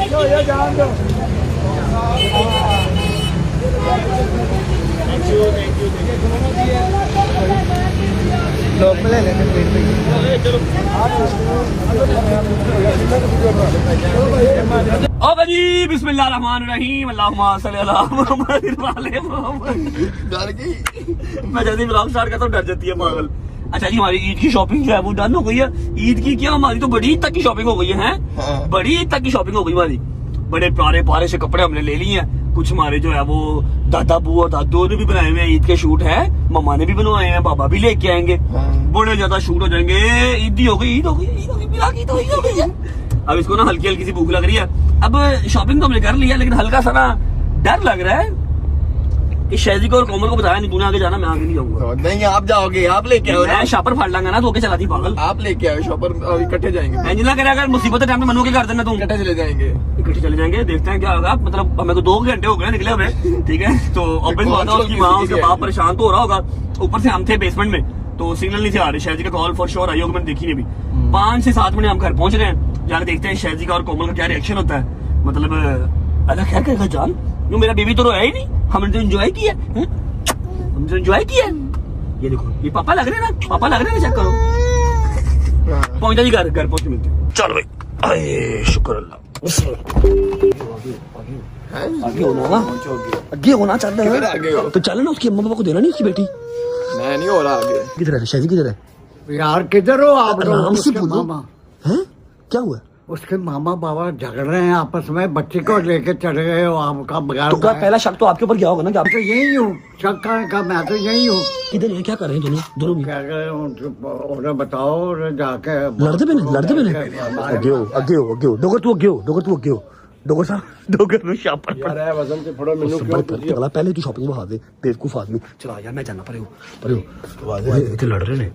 जो ये जान दो। लोग ले लेते ओ भाई बिस्मिल्लाहिर्रहमानिर्रहीम, अल्लाहुम्मा सल्ली अला मुहम्मद वाले मुहम्मद। डर गई मैं जल्दी ब्लॉग स्टार्ट करता हूँ, डर जाती है पागल। अच्छा जी हमारी ईद की शॉपिंग जो है वो डन हो गई है। ईद की क्या, हमारी तो बड़ी ईद तक की शॉपिंग हो गई है। बड़ी ईद तक की शॉपिंग हो गई हमारी, बड़े प्यारे से कपड़े हमने ले लिए हैं। कुछ हमारे जो है वो दादा बू और दादू ने भी बनाए हुए हैं, ईद के शूट है, मम्मा ने भी बनवाए हैं, बाबा भी लेके आएंगे। बड़े ज्यादा शूट हो जाएंगे। ईद हो गई है। अब इसको ना हल्की हल्की सी भूख लग रही है। अब शॉपिंग तो हमने कर लिया, लेकिन हल्का सा ना डर लग रहा है कि शहजी को और कोमल को बताया नहीं, तूने आगे जाना, मैं आगे नहीं जाऊंगा। नहीं आप जाओगे, आप लेके आओ। मैं शॉपर फाड़ लांगा ना, तो ओके चलाती पागल। आप लेके आओ शॉपर, इकट्ठे जाएंगे। एंजिला करेगा अगर मुसीबत टाइम में मनु के कर देना, तुम इकट्ठे चले जाएंगे। इकट्ठे चले जाएंगे, देखते हैं क्या होगा। मतलब हमें को 2 घंटे हो गए निकले हुए, ठीक है। तो ऑब्वियस बात है उसकी माँ उसका बाप परेशान तो हो रहा होगा। ऊपर से हम थे बेसमेंट में, तो सिग्नल नहीं थे आ रहे। शहजी का कॉल फॉर श्योर आई होगी, मैंने देखी नहीं अभी। 5 से 7 मिनट हम घर पहुंच रहे हैं, जाकर देखते हैं शहजी का और कोमल का क्या रिएक्शन होता है। मतलब अल्लाह क्या करेगा जान, जो मेरा बेबी तो रोया ही नहीं, हमने तो एंजॉय किया, हमने तो एंजॉय किया। ये देखो ये पापा लग रहे हैं ना, पापा लग रहे हैं ना, चेक करो। पहुंचा जी घर पहुंच के मिलते हैं। चल भाई, अरे शुक्र अल्लाह। आगे होना चाहते हैं तो चल ना, उसकी अम्मा पापा को देना नहीं, उसकी बेटी। मैं नहीं हो रहा आगे। किधर है शहजी, किधर है यार? किधर हो आप लोग? आराम से उसके बोलो। मामा, हैं क्या हुआ? उसके मामा बाबा झगड़ रहे हैं आपस में, बच्चे को लेके चले गए हो आपका बगैर। तो क्या पहला शक तो आपके ऊपर क्या होगा ना कि आप तो यही हूँ, शक का मैं तो यही हूँ। किधर है, क्या कर रहे हैं दोनों भी? क्या करें उन्हें बताओ, और जाके लड़ते पे आगे हो डोगर तू आगे हो डोगर साहब, डोगर नु शापर यार है वजन से थोड़ा मेनू क्यों तुझे अगला पहले तू शॉपिंग बहा दे, बेवकूफ आदमी। चला यार मैं जाना परे हो इतने लड़ रहे ने।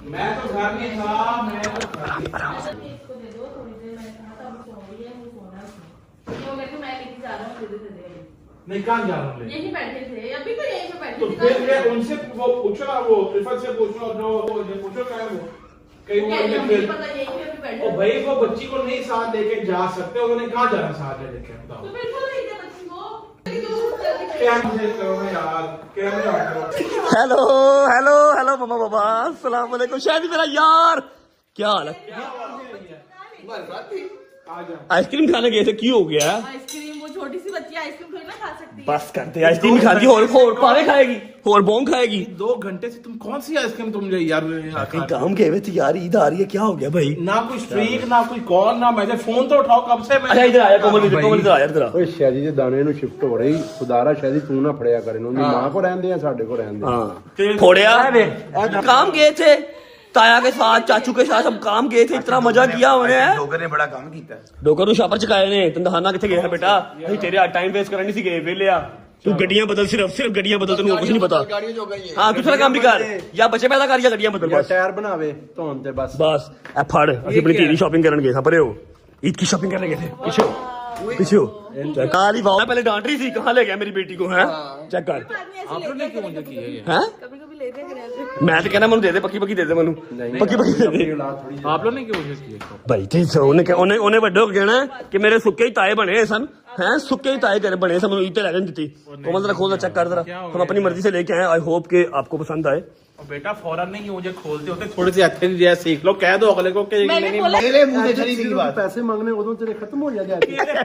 मैं तो घर में था, आराम से नहीं कहाँ जा रहा हूँ, यही बैठे थे, अभी तो यहीं पे बैठे तो थे। फिर उनसे वो पूछो ना, वो रिफत से पूछो, जो पूछो क्या है वो कहीं वो पता यहीं पे अभी बैठे ओ भाई वो बच्ची को नहीं साथ लेके जा सकते, उन्होंने कहाँ जाना साथ लेके, बताओ। तो बिल्कुल नहीं थे बच्ची को। क्या मुझे करो यार, क्या मुझे करो। हेलो मम्मा पापा, अस्सलाम वालेकुम। शायद मेरा यार क्या हाल है? आइसक्रीम खाने गए थे, क्यों हो गया? आइसक्रीम वो छोटी सी बच्ची आइसक्रीम थोड़ी ना खा सकती है। बस करते आइसक्रीम ही खाती और पावे खाएगी और बॉन्ग खाएगी। 2 घंटे से तुम कौन सी आइसक्रीम तुम यार कहीं काम गए हुए थे यार, ईद आ रही है, क्या हो गया भाई? ना कोई स्ट्रीक ना कोई कॉल ना मैंने फोन तो उठाओ कब से मैं। अच्छा इधर आया कोमल, इधर आया इधर। ਓਏ ਸ਼ਾਦੀ ਦੇ ਦਾਣੇ ਨੂੰ ਸ਼ਿਫਟ ਹੋ ਰਹੀ ਖੁਦਾਰਾ ਸ਼ਾਦੀ ਤੂੰ ਨਾ ਫੜਿਆ ਕਰ ਇਹਨੂੰ ਮਾਂ ਕੋ ਰਹਿੰਦੇ ਆ ਸਾਡੇ ਕੋ ਰਹਿੰਦੇ हाँ फोड़िया काम गए थे ताया के साथ, चाचू के साथ, सब काम गए थे, इतना मजा किया उन्हें। डोगर ने बड़ा काम किया डोकर छापर चकाए ने तन दहाना किथे गया बेटा, ਅਸੀਂ ਤੇਰੇ टाइम वेस्ट करनी सी गए वेले आ तू गड्डियां बदल, सिर्फ गड्डियां बदल, तेन कुछ नहीं पता। हाँ दूसरा काम भी कर या बच्चे पैदा कर या गड्डियां बदल ਜਾਂ बस ਟਾਇਰ ਬਣਾਵੇ ਧੋਣ ਤੇ ਬਸ बस ए फड़ ਅਸੀਂ अपनी टीवी शॉपिंग करने गए थे, परे हो ईद की शॉपिंग करने गए थे। पीछे हो काली वाह, पहले डांट रही थी कहाँ ले गया मेरी बेटी को, है चेक कर। आप लोग ने क्यों मुझे की है हैं कभी कभी लेते हैं मैं तो कहना मनु दे दे, पक्की दे दे मनु, पक्की दे दे आप लोग ने क्यों मुझे की है भाई ते ਉਹਨੇ ਵੱਡੇ ਹੋ ਕੇ ਕਹਿਣਾ ਕਿ ਮੇਰੇ ਸੁੱਕੇ ਹੀ ਤਾਏ ਬਣੇ ਸਨ, हैं सुक्के ही ताए करे बने सब ईद लगन दी। कोमल जरा खोल चेक कर जरा, हम अपनी मर्जी से लेके आए, आई होप कि आपको पसंद आए। बेटा फौरन नहीं मुझे खोलते होते, थोड़ी सी अच्छे नहीं सीख लो, कह दो अगले को कि मेरे मुंह से चली गई बात ਪੈਸੇ ਮੰਗਨੇ ਉਦੋਂ ਤੇਰੇ ਖਤਮ ਹੋ ਜਾਏ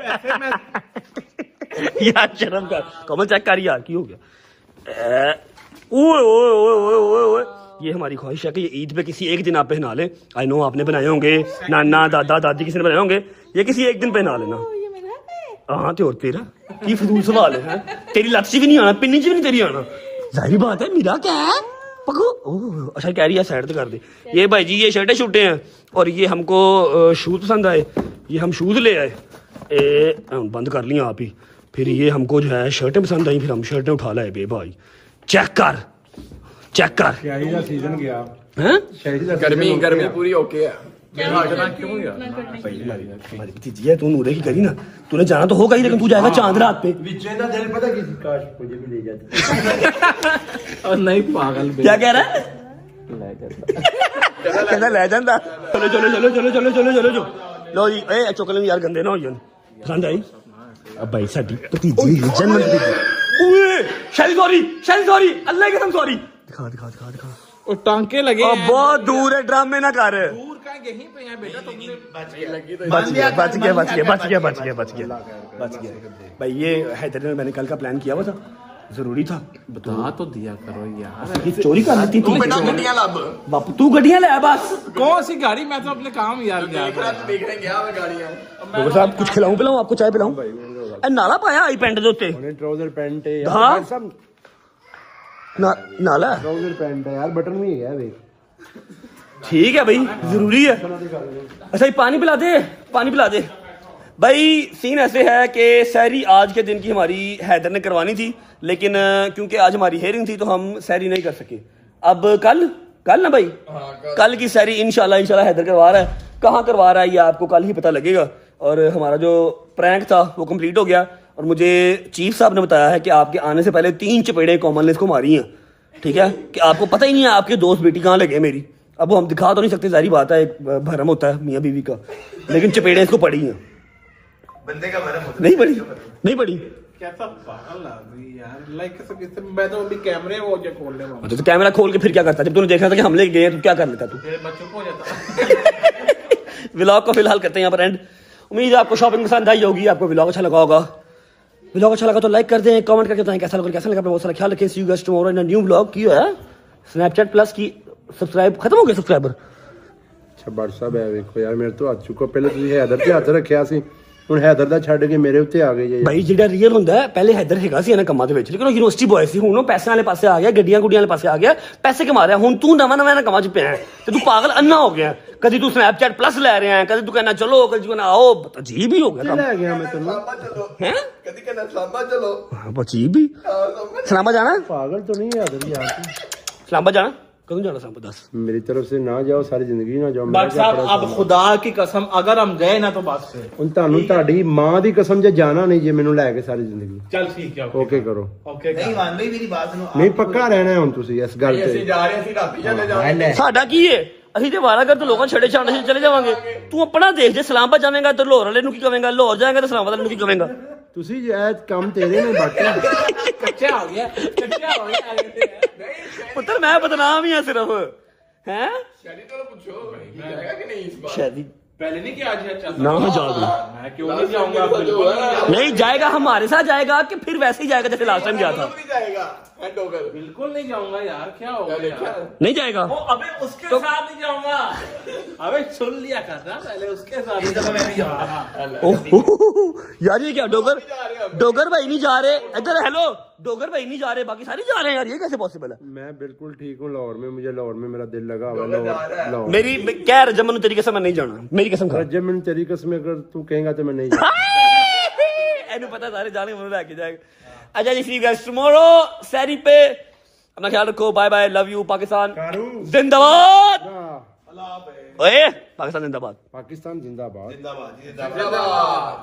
पैसे मैं यार शर्म कर कोमल, चेक कर यार की हो गया। ओए ओए ओए ओए ओए ओए, ये हमारी ख्वाहिश है कि ये ईद पे किसी एक दिन आप पहना ले। आई नो आपने बनाए होंगे, नाना दादा दादी किसी ने बनाए होंगे, ये किसी एक दिन पहना लेना। हाँ तो और तेरा की फजूल सवाल है, तेरी लत से भी नहीं आना, पिन्नी से भी नहीं तेरी आना, जाहिर बात है। मेरा क्या है पको, अच्छा कह रही है साइड तो कर दे। ये भाई जी ये शर्टें शूटे हैं और ये हमको शूज पसंद आए, ये हम शूज ले आए, बंद कर लिया आप ही। फिर ये हमको जो है शर्टें पसंद आई, फिर हम शर्टें उठा लाए। बे भाई चेक कर चेक कर, ਸ਼ਾਹੀ ਦਾ ਸੀਜ਼ਨ ਗਿਆ हैं ਸ਼ਾਹੀ ਦਾ गर्मी पूरी ओके है। हमारी भतीजी है, तू नूरे की करी ना, तूने जाना तो होगा ही, लेकिन तू जाएगा चांद रात पे। ਵਿਚੇ ਦਾ ਦਿਲ ਪਤਾ ਕੀ ਸੀ, ਕਾਸ਼ ਮੁਝੇ भी ले जाते। और नहीं पागल क्या कह रहा है? कहता ले जाता। चलो चलो चलो चलो चलो चलो चलो चलो लो जी, ए चुकले यार गंदे ना हो जान। पसंद आई? अब भाई साडी भतीजी जन्म भतीजी। ओए शैली सॉरी अल्लाह की कसम सॉरी। दिखा दिखा दिखा दिखा, और टांके लगे अब बहुत दूर है, ड्रामे ना कर। दूर का यहीं पे है बेटा, तुमने बच गया भाई। ये हैदर में मैंने कल का प्लान किया हुआ था, जरूरी था। बता तो दिया करो यार, ये चोरी कर लेती थी गड्डियां लब बापू, तू गड्डियां ले बस। कौन सी गाड़ी, मैं तो अपने काम यार गया था। देखने गया मैं गाड़ियां। डॉक्टर साहब कुछ खिलाऊं पिलाऊं आपको, चाय पिलाऊं? ए नाला पाया आई पैंट दे उत्ते, ਉਹਨੇ ਟਰਾਊਜ਼ਰ ਪੈਂਟ ਹੈ हाँ। ਯਾਰ ਸਭ नाला ਟਰਾਊਜ਼ਰ ਪੈਂਟ ਹੈ ਯਾਰ, ਬਟਨ ਵੀ ਹੈਗਾ ਵੇ। ठीक है भाई, जरूरी है। अच्छा ये पानी पिला दे, पानी पिला दे भाई। सीन ऐसे है कि सहरी आज के दिन की हमारी हैदर ने करवानी थी, लेकिन क्योंकि आज हमारी हेयरिंग थी तो हम सहरी नहीं कर सके। अब कल ना भाई, कल की सहरी इंशाल्लाह हैदर करवा रहा है। कहाँ करवा रहा है ये आपको कल ही पता लगेगा। और हमारा जो प्रैंक था वो कंप्लीट हो गया, और मुझे चीफ साहब ने बताया है कि आपके आने से पहले 3 चपेड़े कोमल ने इसको मारी हैं, ठीक है, कि आपको पता ही नहीं है आपके दोस्त बेटी कहाँ लगे मेरी। अब वो हम दिखा तो नहीं सकते, जारी बात है, एक भरम होता है मियाँ बीवी का, लेकिन चपेड़े इसको पड़ी हैं। बंदे का भरम होता नहीं पड़ी कैसा पागल आदमी यार, लाइक मैं तो अभी कैमरे वो जो खोलने वाला। तो कैमरा खोल के फिर क्या करता? जब तूने देखा था कि हम ले गए तो क्या कर लेता तू? चुप हो जाता। व्लॉग को फिलहाल करते हैं यहाँ पर एंड। उम्मीद है आपको शॉपिंग पसंद आई होगी, आपको व्लॉग अच्छा लगा होगा। व्लॉग अच्छा लगा तो लाइक कर दें, कमेंट करके बताएं कैसा लगा अपना बहुत सारा ख्याल रखें। See you guys tomorrow in a new vlog. की है स्नैपचैट प्लस की सब्सक्राइब खत्म हो गए सब्सक्राइबर। ਅੱਛਾ WhatsApp ਹੈ ਵੇਖੋ ਯਾਰ, ਮੇਰੇ ਤੋਂ ਹੱਥ ਚੁੱਕੋ। ਪਹਿਲੇ ਤੁਸੀਂ ਹੈਦਰ ਤੇ ਹੱਥ ਰੱਖਿਆ ਸੀ, ਹੁਣ ਹੈਦਰ ਦਾ ਛੱਡ ਕੇ ਮੇਰੇ ਉੱਤੇ ਆ ਗਏ ਜੇ। ਭਾਈ ਜਿਹੜਾ ਰੀਅਲ ਹੁੰਦਾ ਹੈ, ਪਹਿਲੇ ਹੈਦਰ ਹੈਗਾ ਸੀ ਇਹਨਾਂ ਕੰਮਾਂ ਦੇ ਵਿੱਚ, ਲੇਕਿਨ ਉਹ ਯੂਨੀਵਰਸਿਟੀ ਬॉय ਸੀ, ਹੁਣ ਉਹ ਪੈਸਿਆਂ ਵਾਲੇ ਪਾਸੇ ਆ ਗਿਆ, ਗੱਡੀਆਂ ਗੁੱਡੀਆਂ ਵਾਲੇ ਪਾਸੇ ਆ ਗਿਆ, ਪੈਸੇ ਕਮਾ ਰਿਹਾ। ਹੁਣ ਤੂੰ ਨਵਾਂ ਇਹਨਾਂ ਕੰਮਾਂ 'ਚ ਪਿਆ ਹੈ ਤੇ ਤੂੰ ਪਾਗਲ ਅੰਨਾ ਹੋ ਗਿਆ। ਕਦੀ ਤੂੰ ਸਨੈਪਚੈਟ ਪਲੱਸ ਲੈ ਰਿਹਾ ਹੈ, ਕਦੀ ਤੂੰ ਕਹਿੰਦਾ ਚਲੋ, ਕਦੀ ਤੂੰ ਕਹਿੰਦਾ ਆਓ, ਅਜੀਬ ਹੀ ਹੋ ਗਿਆ ਕੰਮ। ਲੈ ਗਿਆ ਮੈਂ ਤੈਨੂੰ ਹੈ कदी कहना सामा चलो। अजीब ही। सलामा जाना, पागल तो नहीं है हैदर यार तू। सलामा जाना, कदों जाना सलामा दस? मेरी तरफ से ना जाओ, सारी जिंदगी ना जाओ। डॉक्टर साहब अब खुदा की कसम अगर हम गए ना तो बस से ਹੁਣ ਤੁਹਾਨੂੰ ਤੁਹਾਡੀ ਮਾਂ ਦੀ ਕਸਮ ਜੇ ਜਾਣਾ ਨਹੀਂ ਜੇ ਮੈਨੂੰ ਲੈ ਕੇ ਸਾਰੀ ਜ਼ਿੰਦਗੀ। चल ठीक है ਓਕੇ ਕਰੋ। ओके नहीं मान रही मेरी बात सुनो ਨਹੀਂ ਪੱਕਾ ਰਹਿਣਾ ਹੁਣ ਤੁਸੀਂ ਇਸ ਗੱਲ ਅਸੀਂ ਤੇ। ਜਾ ਰਹੇ ਅਸੀਂ ਰਾਤੀ ਚਲੇ ਜਾਵਾਂਗੇ। ਸਾਡਾ ਕੀ ਹੈ? ਅਸੀਂ ਤੇ ਵਾਰਾ ਕਰ ਤੇ ਲੋਕਾਂ ਛੜੇ ਛਾਂਡੇ ਚਲੇ ਜਾਵਾਂਗੇ। ਤੂੰ ਆਪਣਾ ਦੇਖ, ਜੇ ਸਲਾਮਾ ਜਾਵੇਂਗਾ ਤੇ ਲਾਹੌਰ ਵਾਲੇ ਨੂੰ ਕੀ ਕਵੇਂਗਾ, ਲਾਹੌਰ ਜਾਏਗਾ ਤੇ ਸਲਾਮਾ ਵਾਲੇ ਨੂੰ ਕੀ ਕਵੇਂਗਾ? ਤੁਸੀਂ ਇਹ ਕੰਮ ਤੇਰੇ ਨੇ ਬਾਟਿਆ। कच्चा हो गया ਪੁੱਤਰ ਮੈਂ ਬਦਨਾਮ ਹੀ ਆ ਸਿਰਫ, हैं शैली तो पूछो भाई, जाएगा कि नहीं इस बार? शादी पहले नहीं किया आज अच्छा ना मैं जा दूं मैं क्यों नहीं जाऊंगा बिल्कुल नहीं जाएगा हमारे साथ जाएगा कि फिर वैसे ही जाएगा जैसे लास्ट टाइम गया था बिल्कुल नहीं जाऊंगा यार क्या होगा यार नहीं जाएगा अबे उसके साथ नहीं जाऊंगा अबे सुन लिया कर ना पहले उसके साथ मैं नहीं जाऊंगा यार ये क्या डोगर भाई नहीं जा रहे इधर हेलो डोगर भाई नहीं जा रहे बाकी सारे जा रहे हैं यार ये कैसे पॉसिबल है मैं बिल्कुल ठीक हूँ लाहौर में मुझे लाहौर में मेरा दिल लगा हुआ लाहौर मेरी कह रजमन तेरी कसम मैं नहीं जाना मेरी कसम खा जब मैंने तेरी कसम अगर तू कहेगा तो मैं नहीं जाऊंगा एनु पता सारे जाने मुझे लेके जाएगा अच्छा जी सी गाइस टुमारो सैरी पे अपना ख्याल रखो bye bye love you Pakistan जिंदाबाद ओए पाकिस्तान जिंदाबाद पाकिस्तान जिंदाबाद जिंदाबाद